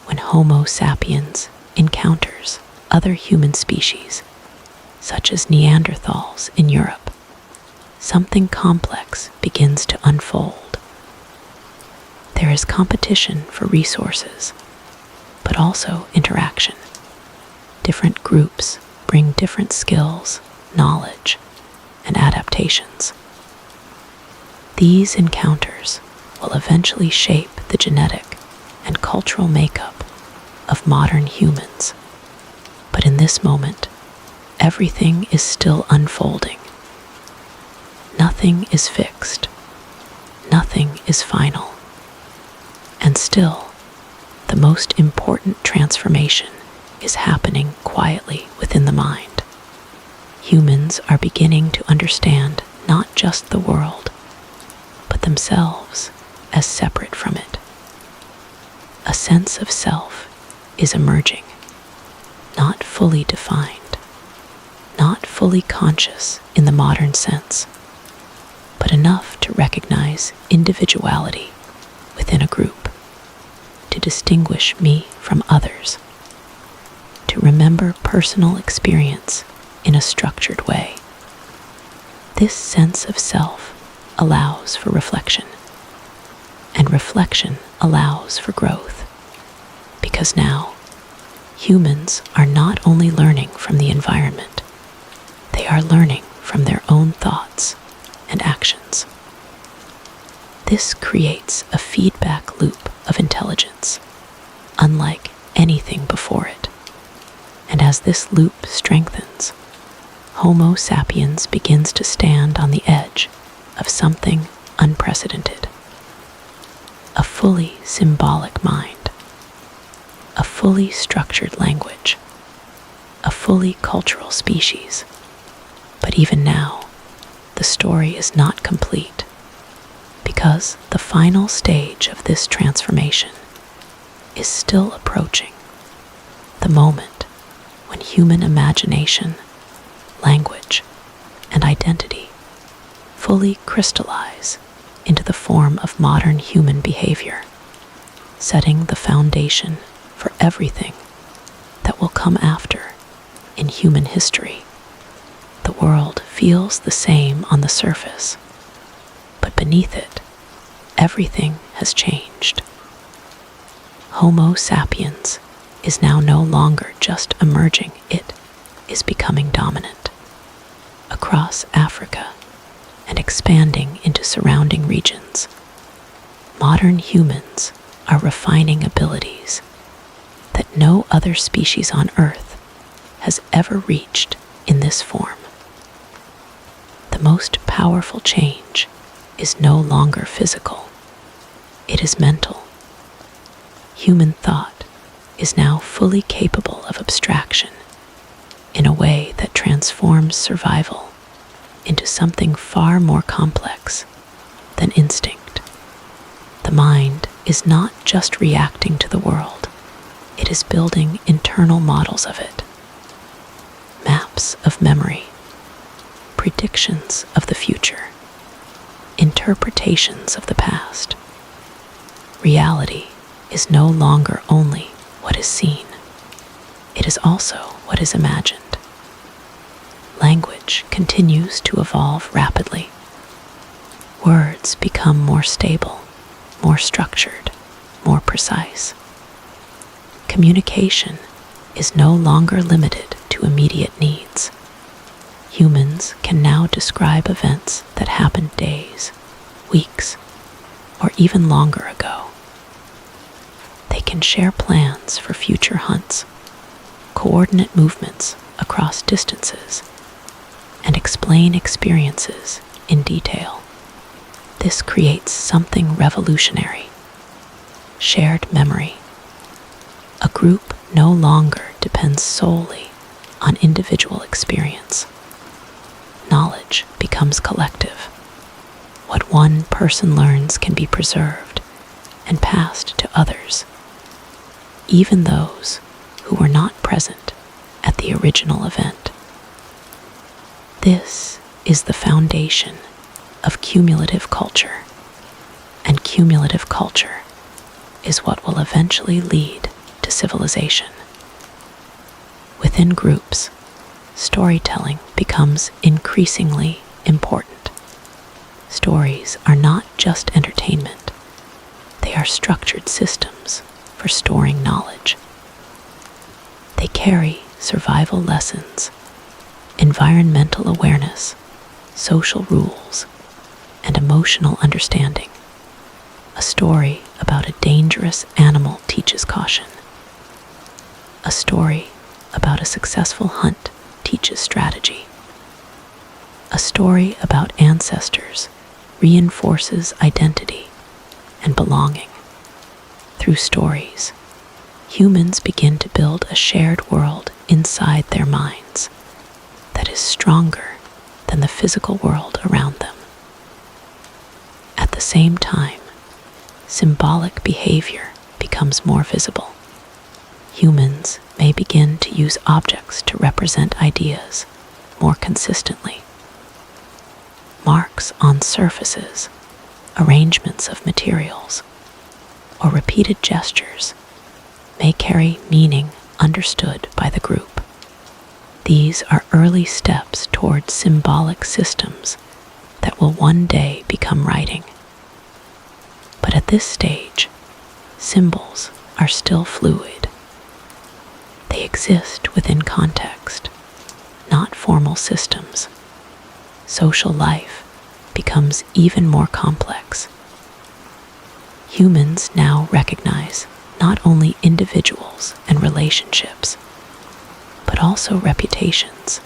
When Homo sapiens encounters other human species, such as Neanderthals in Europe, something complex begins to unfold. There is competition for resources, but also interaction. Different groups bring different skills, knowledge, and adaptations. These encounters will eventually shape the genetic and cultural makeup of modern humans. But in this moment, everything is still unfolding. Nothing is fixed. Nothing is final. And still, the most important transformation is happening quietly within the mind. Humans are beginning to understand not just the world, but themselves as separate from it. A sense of self is emerging, not fully defined, not fully conscious in the modern sense, but enough to recognize individuality within a group, to distinguish me from others, to remember personal experience in a structured way. This sense of self allows for reflection, and reflection allows for growth, because now humans are not only learning from the environment, they are learning from their own thoughts and actions. This creates a feedback loop of intelligence, unlike anything before it. And as this loop strengthens, Homo sapiens begins to stand on the edge of something unprecedented. A fully symbolic mind, a fully structured language, a fully cultural species. But even now, the story is not complete, because the final stage of this transformation is still approaching, the moment when human imagination, language, and identity fully crystallize into the form of modern human behavior, setting the foundation for everything that will come after in human history. The world feels the same on the surface, but beneath it, everything has changed. Homo sapiens is now no longer just emerging, it is becoming dominant. Across Africa and expanding into surrounding regions, modern humans are refining abilities that no other species on Earth has ever reached in this form. The most powerful change is no longer physical, it is mental. Human thought is now fully capable of abstraction in a way that transforms survival into something far more complex than instinct. The mind is not just reacting to the world, it is building internal models of it. Maps of memory, predictions of the future, interpretations of the past. Reality is no longer only what is seen, it is also what is imagined. Language continues to evolve rapidly. Words become more stable, more structured, more precise. Communication is no longer limited to immediate needs. Humans can now describe events that happened days, weeks, or even longer ago. They can share plans for future hunts, coordinate movements across distances, and explain experiences in detail. This creates something revolutionary: shared memory. A group no longer depends solely on individual experience. Knowledge becomes collective. What one person learns can be preserved and passed to others, even those who were not present at the original event. This is the foundation of cumulative culture, and cumulative culture is what will eventually lead to civilization. Within groups, storytelling becomes increasingly important. Stories are not just entertainment, they are structured systems for storing knowledge. They carry survival lessons, environmental awareness, social rules, and emotional understanding. A story about a dangerous animal teaches caution. A story about a successful hunt teaches strategy. A story about ancestors reinforces identity and belonging. Through stories, humans begin to build a shared world inside their minds that is stronger than the physical world around them. At the same time, symbolic behavior becomes more visible. Humans may begin to use objects to represent ideas more consistently. Marks on surfaces, arrangements of materials, or repeated gestures may carry meaning understood by the group. These are early steps towards symbolic systems that will one day become writing. But at this stage, symbols are still fluid. They exist within context, not formal systems. Social life becomes even more complex. Humans now recognize not only individuals and relationships, but also reputations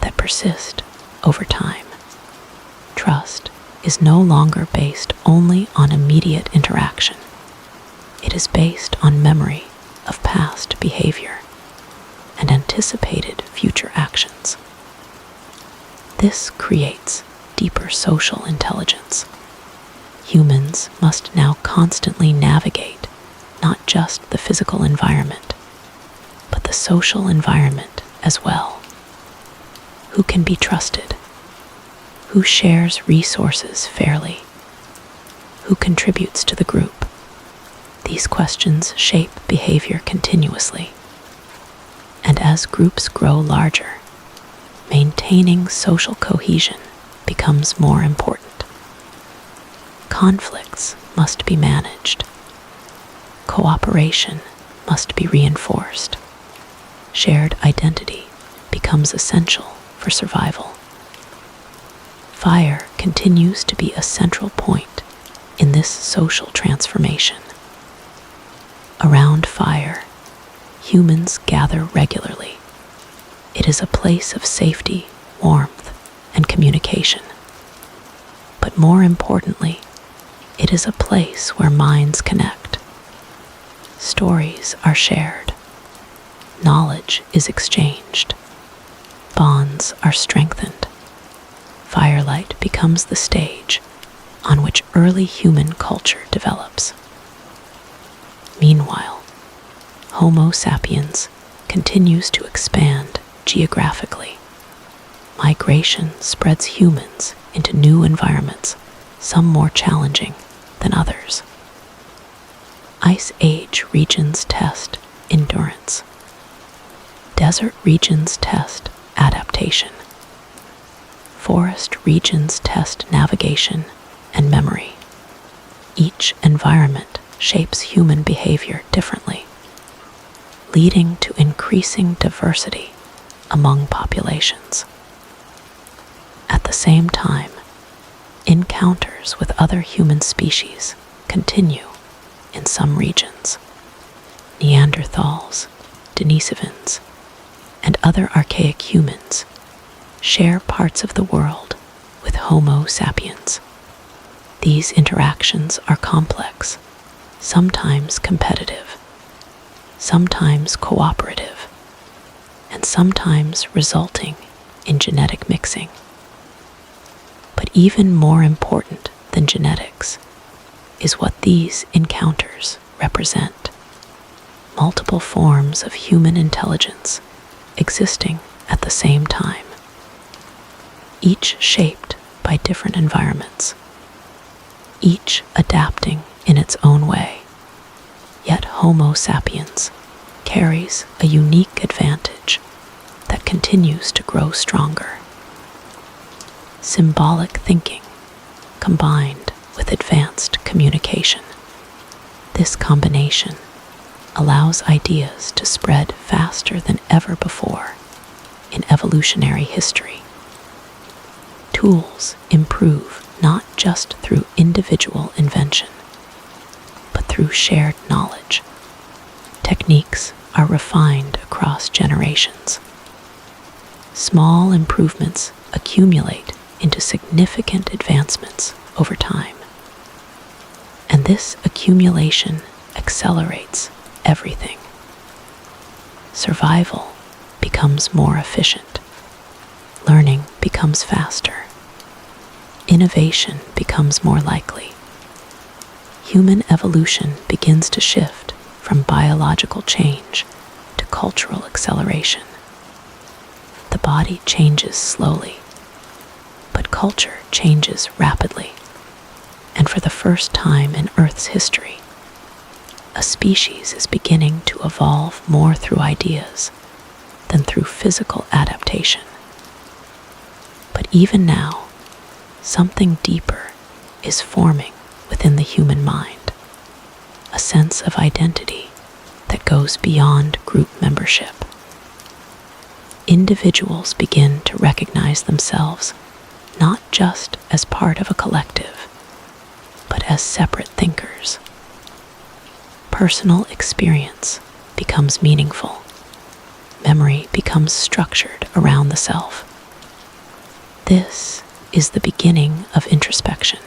that persist over time. Trust is no longer based only on immediate interaction. It is based on memory of past behavior and anticipated future actions. This creates deeper social intelligence. Humans must now constantly navigate not just the physical environment, but the social environment as well. Who can be trusted? Who shares resources fairly? Who contributes to the group? These questions shape behavior continuously. And as groups grow larger, maintaining social cohesion becomes more important. Conflicts must be managed. Cooperation must be reinforced. Shared identity becomes essential for survival. Fire continues to be a central point in this social transformation. Around fire, humans gather regularly. It is a place of safety, warmth, and communication. But more importantly, it is a place where minds connect. Stories are shared. Knowledge is exchanged. Bonds are strengthened. Firelight becomes the stage on which early human culture develops. Meanwhile, Homo sapiens continues to expand geographically. Migration spreads humans into new environments, some more challenging than others. Ice Age regions test endurance. Desert regions test adaptation. Forest regions test navigation and memory. Each environment shapes human behavior differently, leading to increasing diversity among populations. At the same time, encounters with other human species continue in some regions. Neanderthals, Denisovans, and other archaic humans share parts of the world with Homo sapiens. These interactions are complex, sometimes competitive, sometimes cooperative, and sometimes resulting in genetic mixing. But even more important than genetics is what these encounters represent: multiple forms of human intelligence existing at the same time, each shaped by different environments, each adapting in its own way. Yet Homo sapiens carries a unique advantage that continues to grow stronger. Symbolic thinking combined with advanced communication. This combination allows ideas to spread faster than ever before in evolutionary history. Tools improve not just through individual invention, but through shared knowledge. Techniques are refined across generations. Small improvements accumulate into significant advancements over time. And this accumulation accelerates everything. Survival becomes more efficient. Learning becomes faster. Innovation becomes more likely. Human evolution begins to shift from biological change to cultural acceleration. The body changes slowly, but culture changes rapidly. And for the first time in Earth's history, a species is beginning to evolve more through ideas than through physical adaptation. But even now, something deeper is forming within the human mind, a sense of identity that goes beyond group membership. Individuals begin to recognize themselves not just as part of a collective, but as separate thinkers, Personal experience becomes meaningful. Memory becomes structured around the self. This is the beginning of introspection,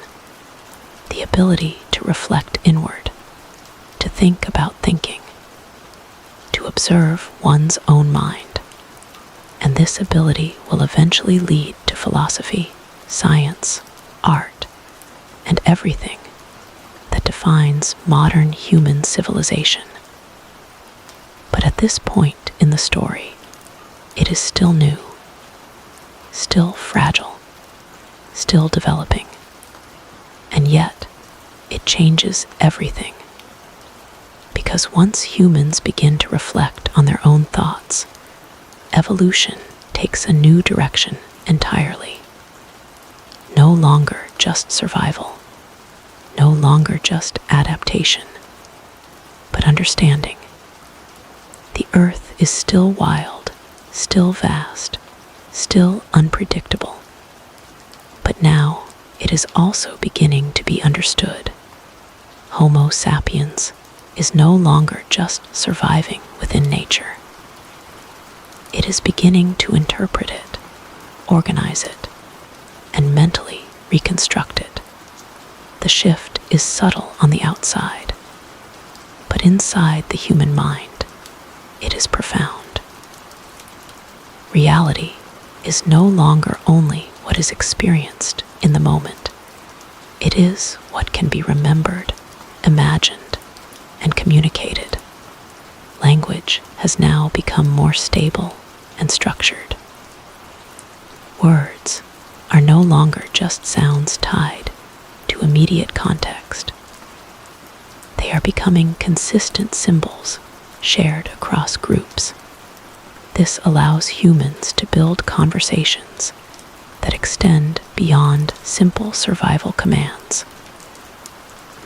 the ability to reflect inward, to think about thinking, to observe one's own mind. And this ability will eventually lead to philosophy, science, art, and everything that defines modern human civilization. But at this point in the story, it is still new, still fragile, still developing, and yet it changes everything. Because once humans begin to reflect on their own thoughts, evolution takes a new direction entirely. No longer just survival, no longer just adaptation, but understanding. The earth is still wild, still vast, still unpredictable. But now it is also beginning to be understood. Homo sapiens is no longer just surviving within nature. It is beginning to interpret it, organize it, and mentally reconstruct it. The shift is subtle on the outside, but inside the human mind, it is profound. Reality is no longer only what is experienced in the moment. It is what can be remembered, imagined, and communicated. Language has now become more stable and structured. Words are no longer just sounds tied to immediate context. They are becoming consistent symbols shared across groups. This allows humans to build conversations that extend beyond simple survival commands.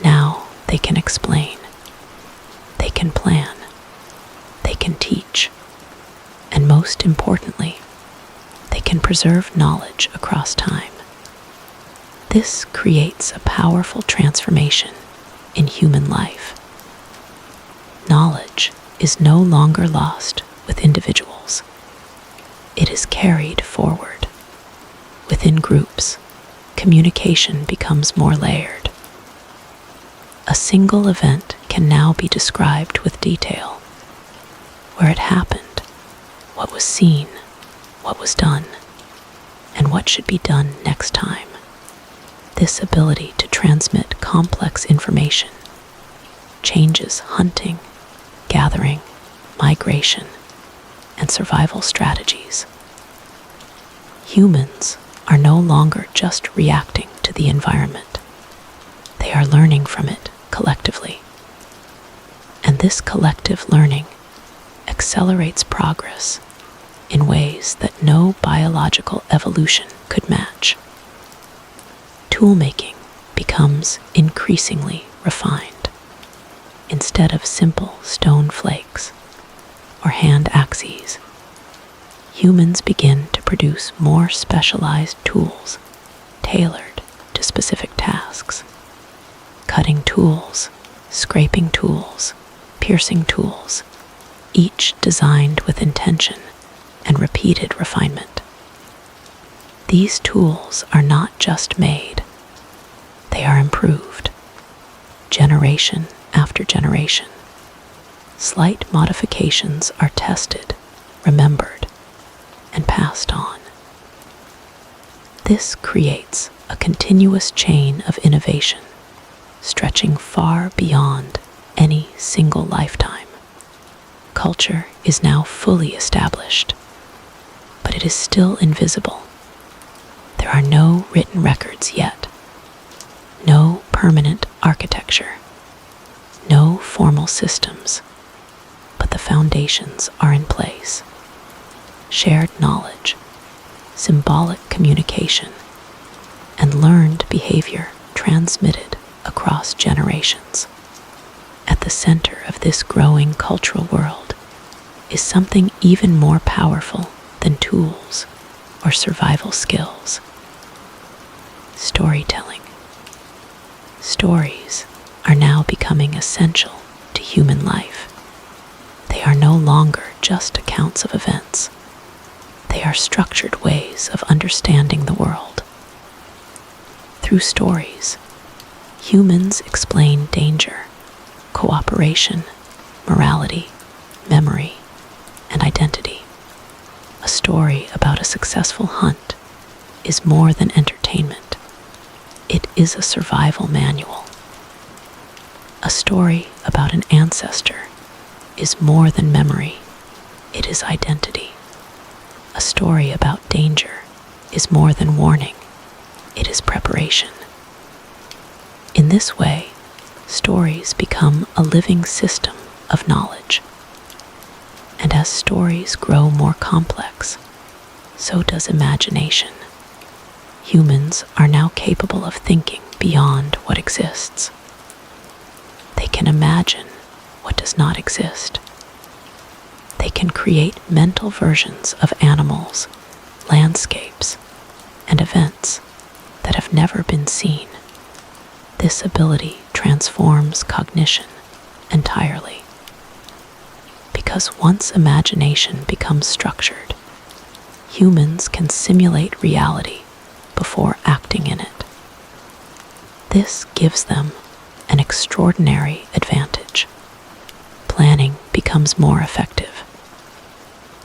Now they can explain, they can plan, they can teach, and most importantly, they can preserve knowledge across time. This creates a powerful transformation in human life. Knowledge is no longer lost with individuals. It is carried forward. Within groups, communication becomes more layered. A single event can now be described with detail. Where it happened, what was seen, what was done, and what should be done next time. This ability to transmit complex information changes hunting, gathering, migration, and survival strategies. Humans are no longer just reacting to the environment. They are learning from it collectively. And this collective learning accelerates progress in ways that no biological evolution could match. Toolmaking becomes increasingly refined. Instead of simple stone flakes or hand axes, humans begin to produce more specialized tools tailored to specific tasks. Cutting tools, scraping tools, piercing tools, each designed with intention and repeated refinement. These tools are not just made, they are improved, generation after generation. Slight modifications are tested, remembered, and passed on. This creates a continuous chain of innovation, stretching far beyond any single lifetime. Culture is now fully established, but it is still invisible. There are no written records yet, no permanent architecture, no formal systems, but the foundations are in place. Shared knowledge, symbolic communication, and learned behavior transmitted across generations. At the center of this growing cultural world is something even more powerful than tools or survival skills. Storytelling. Stories are now becoming essential to into human life. They are no longer just accounts of events. They are structured ways of understanding the world. Through stories, humans explain danger, cooperation, morality, memory, and identity. A story about a successful hunt is more than entertainment. It is a survival manual. A story about an ancestor is more than memory. It is identity. A story about danger is more than warning. It is preparation. In this way, stories become a living system of knowledge. And as stories grow more complex, so does imagination. Humans are now capable of thinking beyond what exists. They can imagine what does not exist. They can create mental versions of animals, landscapes, and events that have never been seen. This ability transforms cognition entirely. Because once imagination becomes structured, humans can simulate reality before acting in it. This gives them an extraordinary advantage. Planning becomes more effective.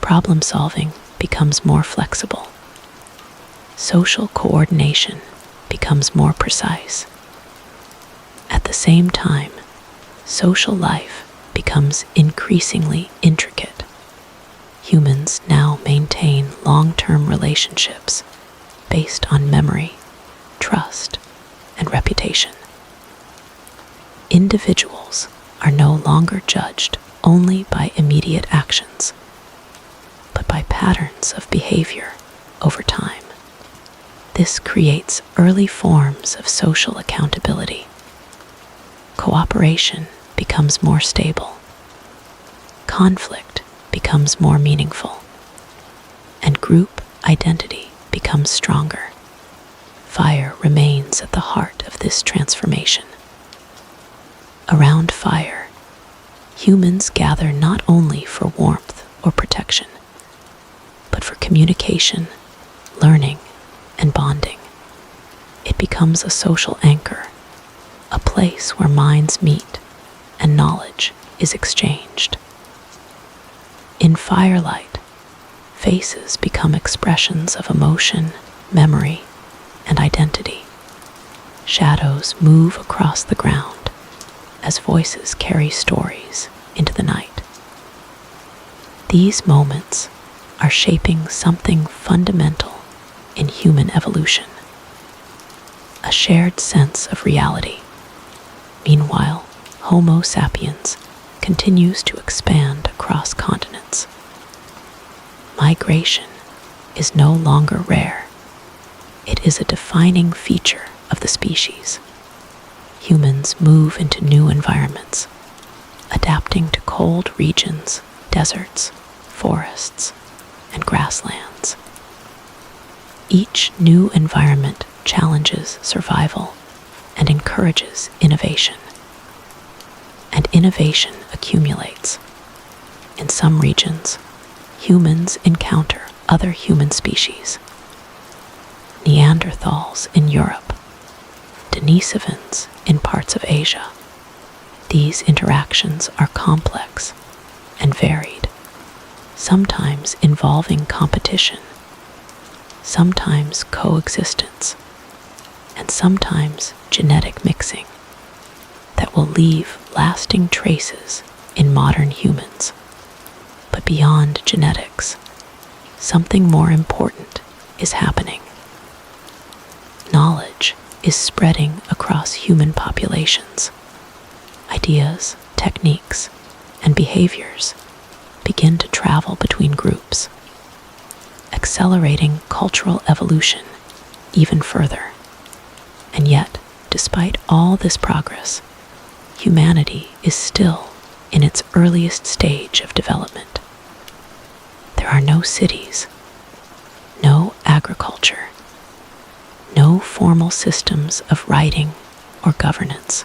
Problem solving becomes more flexible. Social coordination becomes more precise. At the same time, social life becomes increasingly intricate. Humans now maintain long-term relationships based on memory, trust, and reputation. Individuals are no longer judged only by immediate actions, but by patterns of behavior over time. This creates early forms of social accountability. Cooperation becomes more stable. Conflict becomes more meaningful. And group identity becomes stronger. Fire remains at the heart of this transformation. Around fire, humans gather not only for warmth or protection, but for communication, learning, and bonding. It becomes a social anchor, a place where minds meet and knowledge is exchanged. In firelight, faces become expressions of emotion, memory, and identity. Shadows move across the ground as voices carry stories into the night. These moments are shaping something fundamental in human evolution, a shared sense of reality. Meanwhile, Homo sapiens continues to expand across continents. Migration is no longer rare. It is a defining feature of the species. Humans move into new environments, adapting to cold regions, deserts, forests, and grasslands. Each new environment challenges survival and encourages innovation. And innovation accumulates. In some regions, humans encounter other human species. Neanderthals in Europe, Denisovans in parts of Asia. These interactions are complex and varied, sometimes involving competition, sometimes coexistence, and sometimes genetic mixing that will leave lasting traces in modern humans. But beyond genetics, something more important is happening. Knowledge is spreading across human populations. Ideas, techniques, and behaviors begin to travel between groups, accelerating cultural evolution even further. And yet, despite all this progress, humanity is still in its earliest stage of development. There are no cities, no agriculture, no formal systems of writing or governance.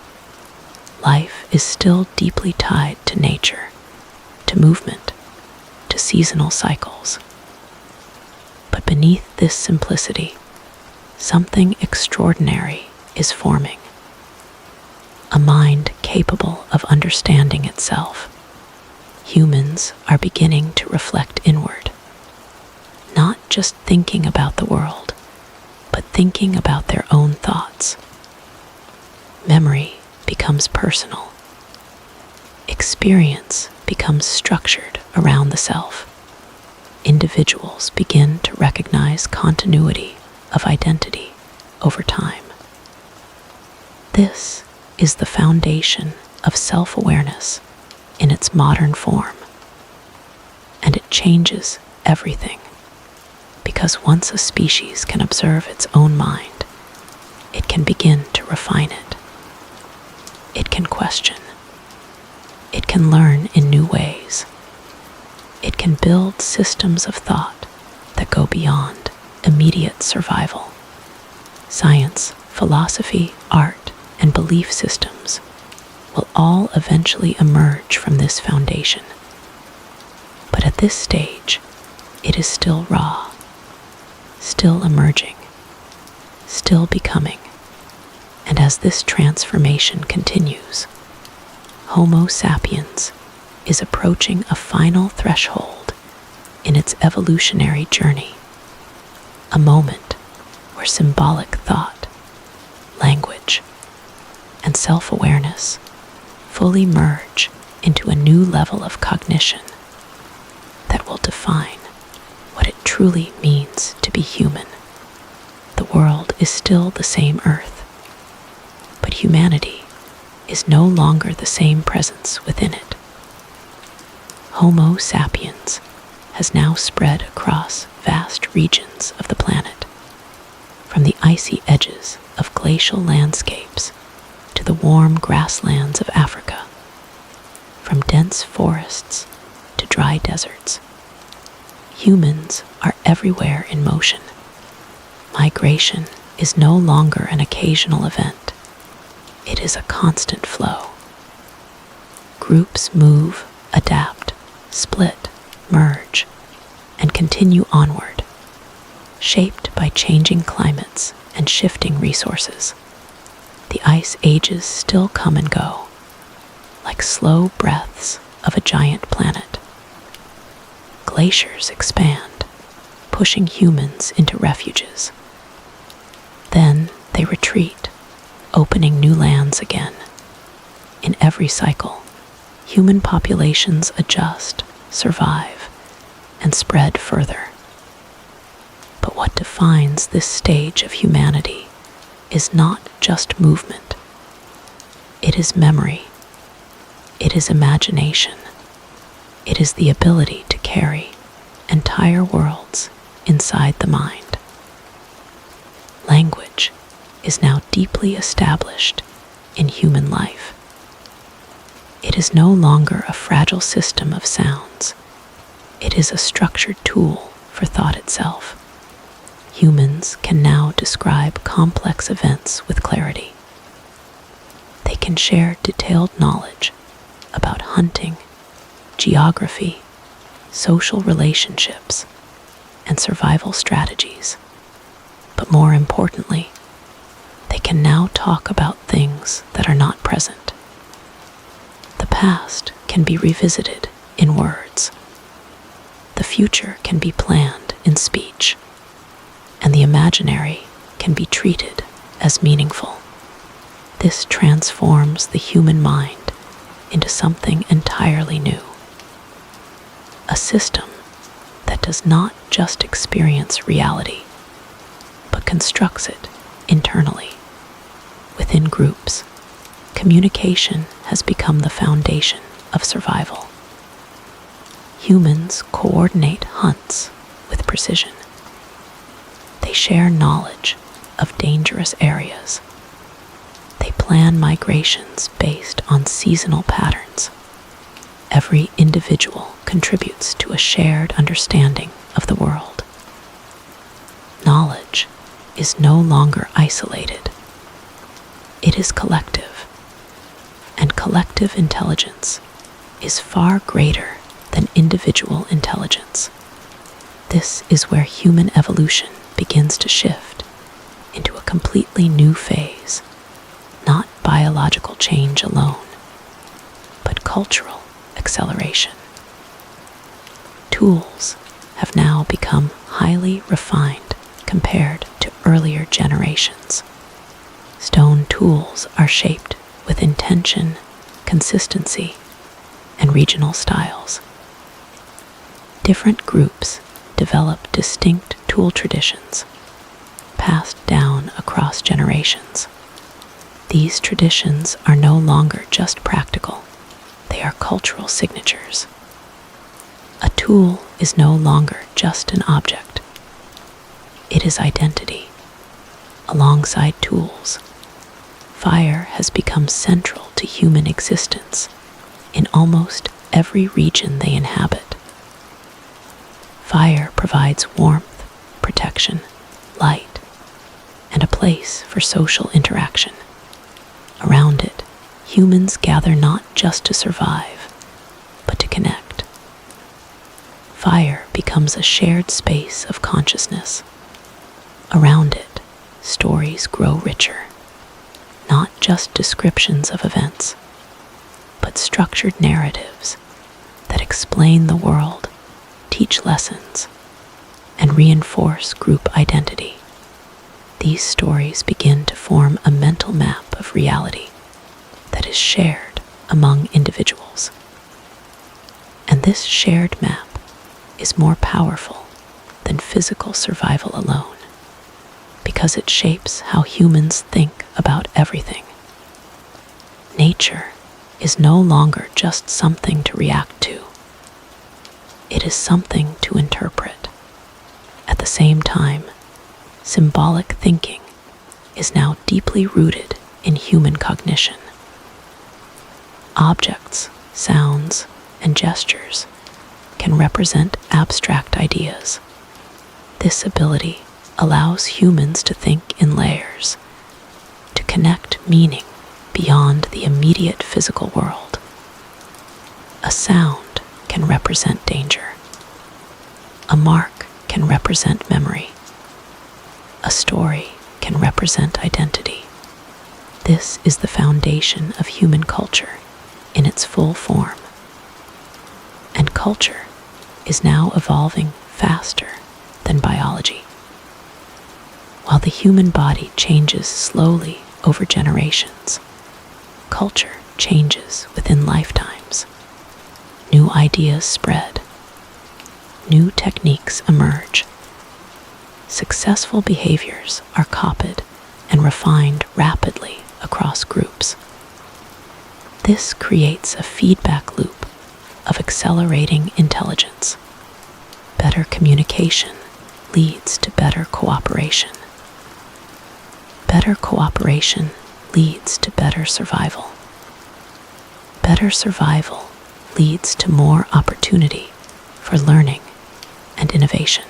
Life is still deeply tied to nature, to movement, to seasonal cycles. But beneath this simplicity, something extraordinary is forming. A mind capable of understanding itself. Humans are beginning to reflect inward, not just thinking about the world, but thinking about their own thoughts. Memory becomes personal. Experience becomes structured around the self. Individuals begin to recognize continuity of identity over time. This is the foundation of self-awareness in its modern form, and it changes everything, because once a species can observe its own mind, it can begin to refine it. It can question. It can learn in new ways. It can build systems of thought that go beyond immediate survival. Science, philosophy, art, and belief systems will all eventually emerge from this foundation. But at this stage, it is still raw, still emerging, still becoming. And as this transformation continues, Homo sapiens is approaching a final threshold in its evolutionary journey, a moment where symbolic thought, language, and self-awareness fully merge into a new level of cognition that will define what it truly means to be human. The world is still the same Earth, but humanity is no longer the same presence within it. Homo sapiens has now spread across vast regions of the planet, from the icy edges of glacial landscapes to the warm grasslands of Africa, from dense forests to dry deserts. Humans are everywhere in motion. Migration is no longer an occasional event. It is a constant flow. Groups move, adapt, split, merge, and continue onward, shaped by changing climates and shifting resources. The ice ages still come and go, like slow breaths of a giant planet. Glaciers expand, pushing humans into refuges. Then they retreat, opening new lands again. In every cycle, human populations adjust, survive, and spread further. But what defines this stage of humanity is not just movement. It is memory. It is imagination. It is the ability to carry entire worlds inside the mind. Language is now deeply established in human life. It is no longer a fragile system of sounds. It is a structured tool for thought itself. Humans can now describe complex events with clarity. They can share detailed knowledge about hunting, geography, social relationships, and survival strategies. But more importantly, they can now talk about things that are not present. The past can be revisited in words. The future can be planned in speech, and the imaginary can be treated as meaningful. This transforms the human mind into something entirely new. A system that does not just experience reality, but constructs it internally. Within groups, communication has become the foundation of survival. Humans coordinate hunts with precision. They share knowledge of dangerous areas. They plan migrations based on seasonal patterns. Every individual contributes to a shared understanding of the world. Knowledge is no longer isolated. It is collective, and collective intelligence is far greater than individual intelligence. This is where human evolution begins to shift into a completely new phase, not biological change alone, but cultural acceleration. Tools have now become highly refined compared to earlier generations. Stone tools are shaped with intention, consistency, and regional styles. Different groups develop distinct tool traditions, passed down across generations. These traditions are no longer just practical, they are cultural signatures. A tool is no longer just an object. It is identity. Alongside tools, fire has become central to human existence in almost every region they inhabit. Fire provides warmth, protection, light, and a place for social interaction. Around it, humans gather not just to survive, but to connect. Fire becomes a shared space of consciousness. Around it, stories grow richer, not just descriptions of events, but structured narratives that explain the world, teach lessons, and reinforce group identity. These stories begin to form a mental map of reality that is shared among individuals. And this shared map is more powerful than physical survival alone, because it shapes how humans think about everything. Nature is no longer just something to react to. It is something to interpret. At the same time, symbolic thinking is now deeply rooted in human cognition. Objects, sounds, and gestures can represent abstract ideas. This ability allows humans to think in layers, to connect meaning beyond the immediate physical world. A sound can represent danger. A mark can represent memory. A story can represent identity. This is the foundation of human culture in its full form. And culture is now evolving faster than biology. While the human body changes slowly over generations, culture changes within lifetimes. New ideas spread. New techniques emerge. Successful behaviors are copied and refined rapidly across groups. This creates a feedback loop of accelerating intelligence. Better communication leads to better cooperation. Better cooperation leads to better survival. Better survival leads to more opportunity for learning and innovation.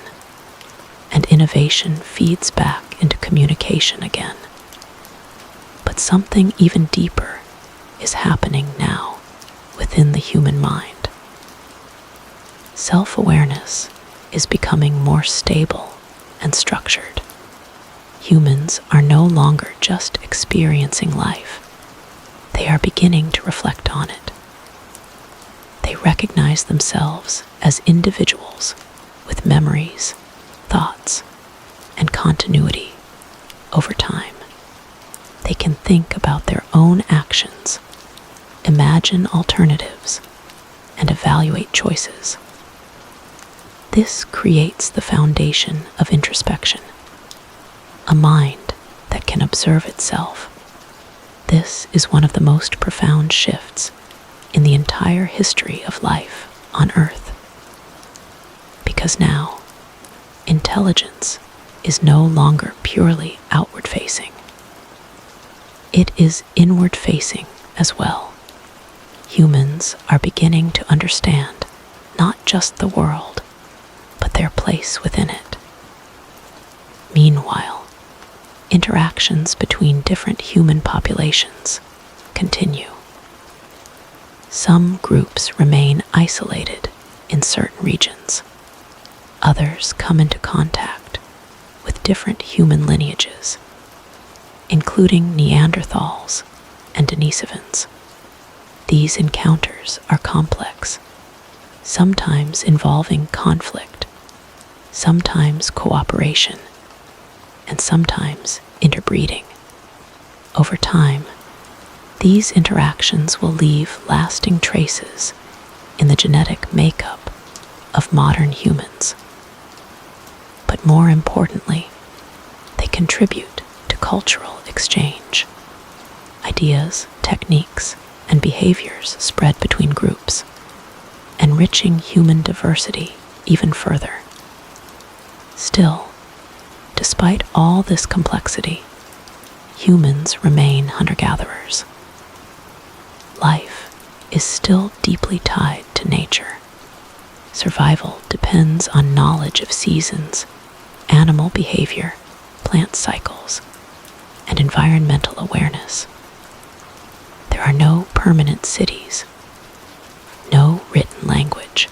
And innovation feeds back into communication again. But something even deeper is happening now within the human mind. Self-awareness is becoming more stable and structured. Humans are no longer just experiencing life. They are beginning to reflect on it. They recognize themselves as individuals with memories, thoughts, and continuity over time. They can think about their own actions, imagine alternatives, and evaluate choices. This creates the foundation of introspection, a mind that can observe itself. This is one of the most profound shifts in the entire history of life on Earth. Because now, intelligence is no longer purely outward-facing. It is inward-facing as well. Humans are beginning to understand not just the world, but their place within it. Meanwhile, interactions between different human populations continue. Some groups remain isolated in certain regions. Others come into contact with different human lineages, including Neanderthals and Denisovans. These encounters are complex, sometimes involving conflict, sometimes cooperation, and sometimes interbreeding. Over time, these interactions will leave lasting traces in the genetic makeup of modern humans. But more importantly, they contribute to cultural exchange. Ideas, techniques, and behaviors spread between groups, enriching human diversity even further. Still, despite all this complexity, humans remain hunter-gatherers. Life is still deeply tied to nature. Survival depends on knowledge of seasons, animal behavior, plant cycles, and environmental awareness. There are no permanent cities, no written language,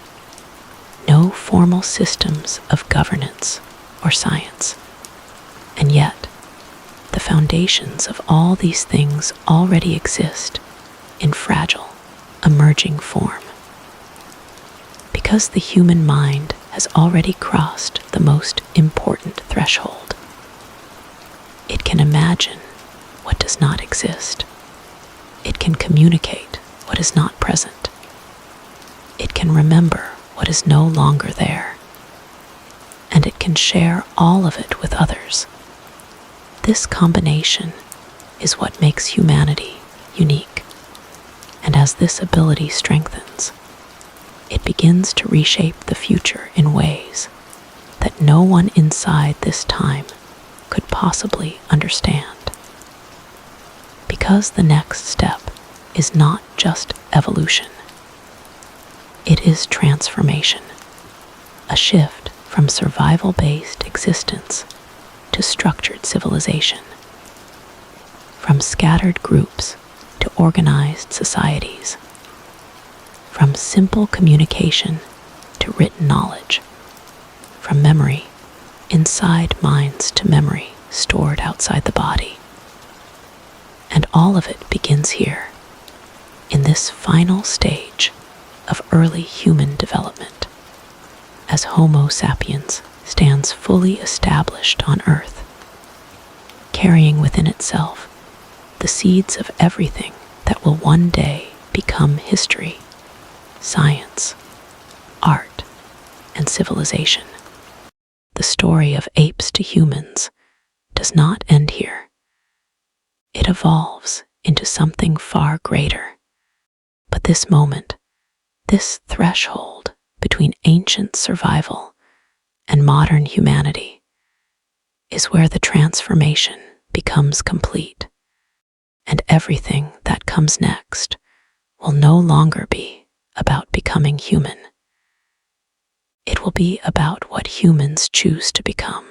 no formal systems of governance or science. And yet, the foundations of all these things already exist in fragile, emerging form. Because the human mind has already crossed the most important threshold, it can imagine what does not exist. It can communicate what is not present. It can remember what is no longer there. And it can share all of it with others. This combination is what makes humanity unique. And as this ability strengthens, it begins to reshape the future in ways that no one inside this time could possibly understand. Because the next step is not just evolution. It is transformation, a shift from survival-based existence to structured civilization, from scattered groups to organized societies, from simple communication to written knowledge, from memory inside minds to memory stored outside the body. And all of it begins here, in this final stage of early human development, as Homo sapiens stands fully established on Earth, carrying within itself the seeds of everything that will one day become history, science, art, and civilization. The story of apes to humans does not end here. It evolves into something far greater. But this moment, this threshold between ancient survival and modern humanity, is where the transformation becomes complete, and everything that comes next will no longer be about becoming human. It will be about what humans choose to become.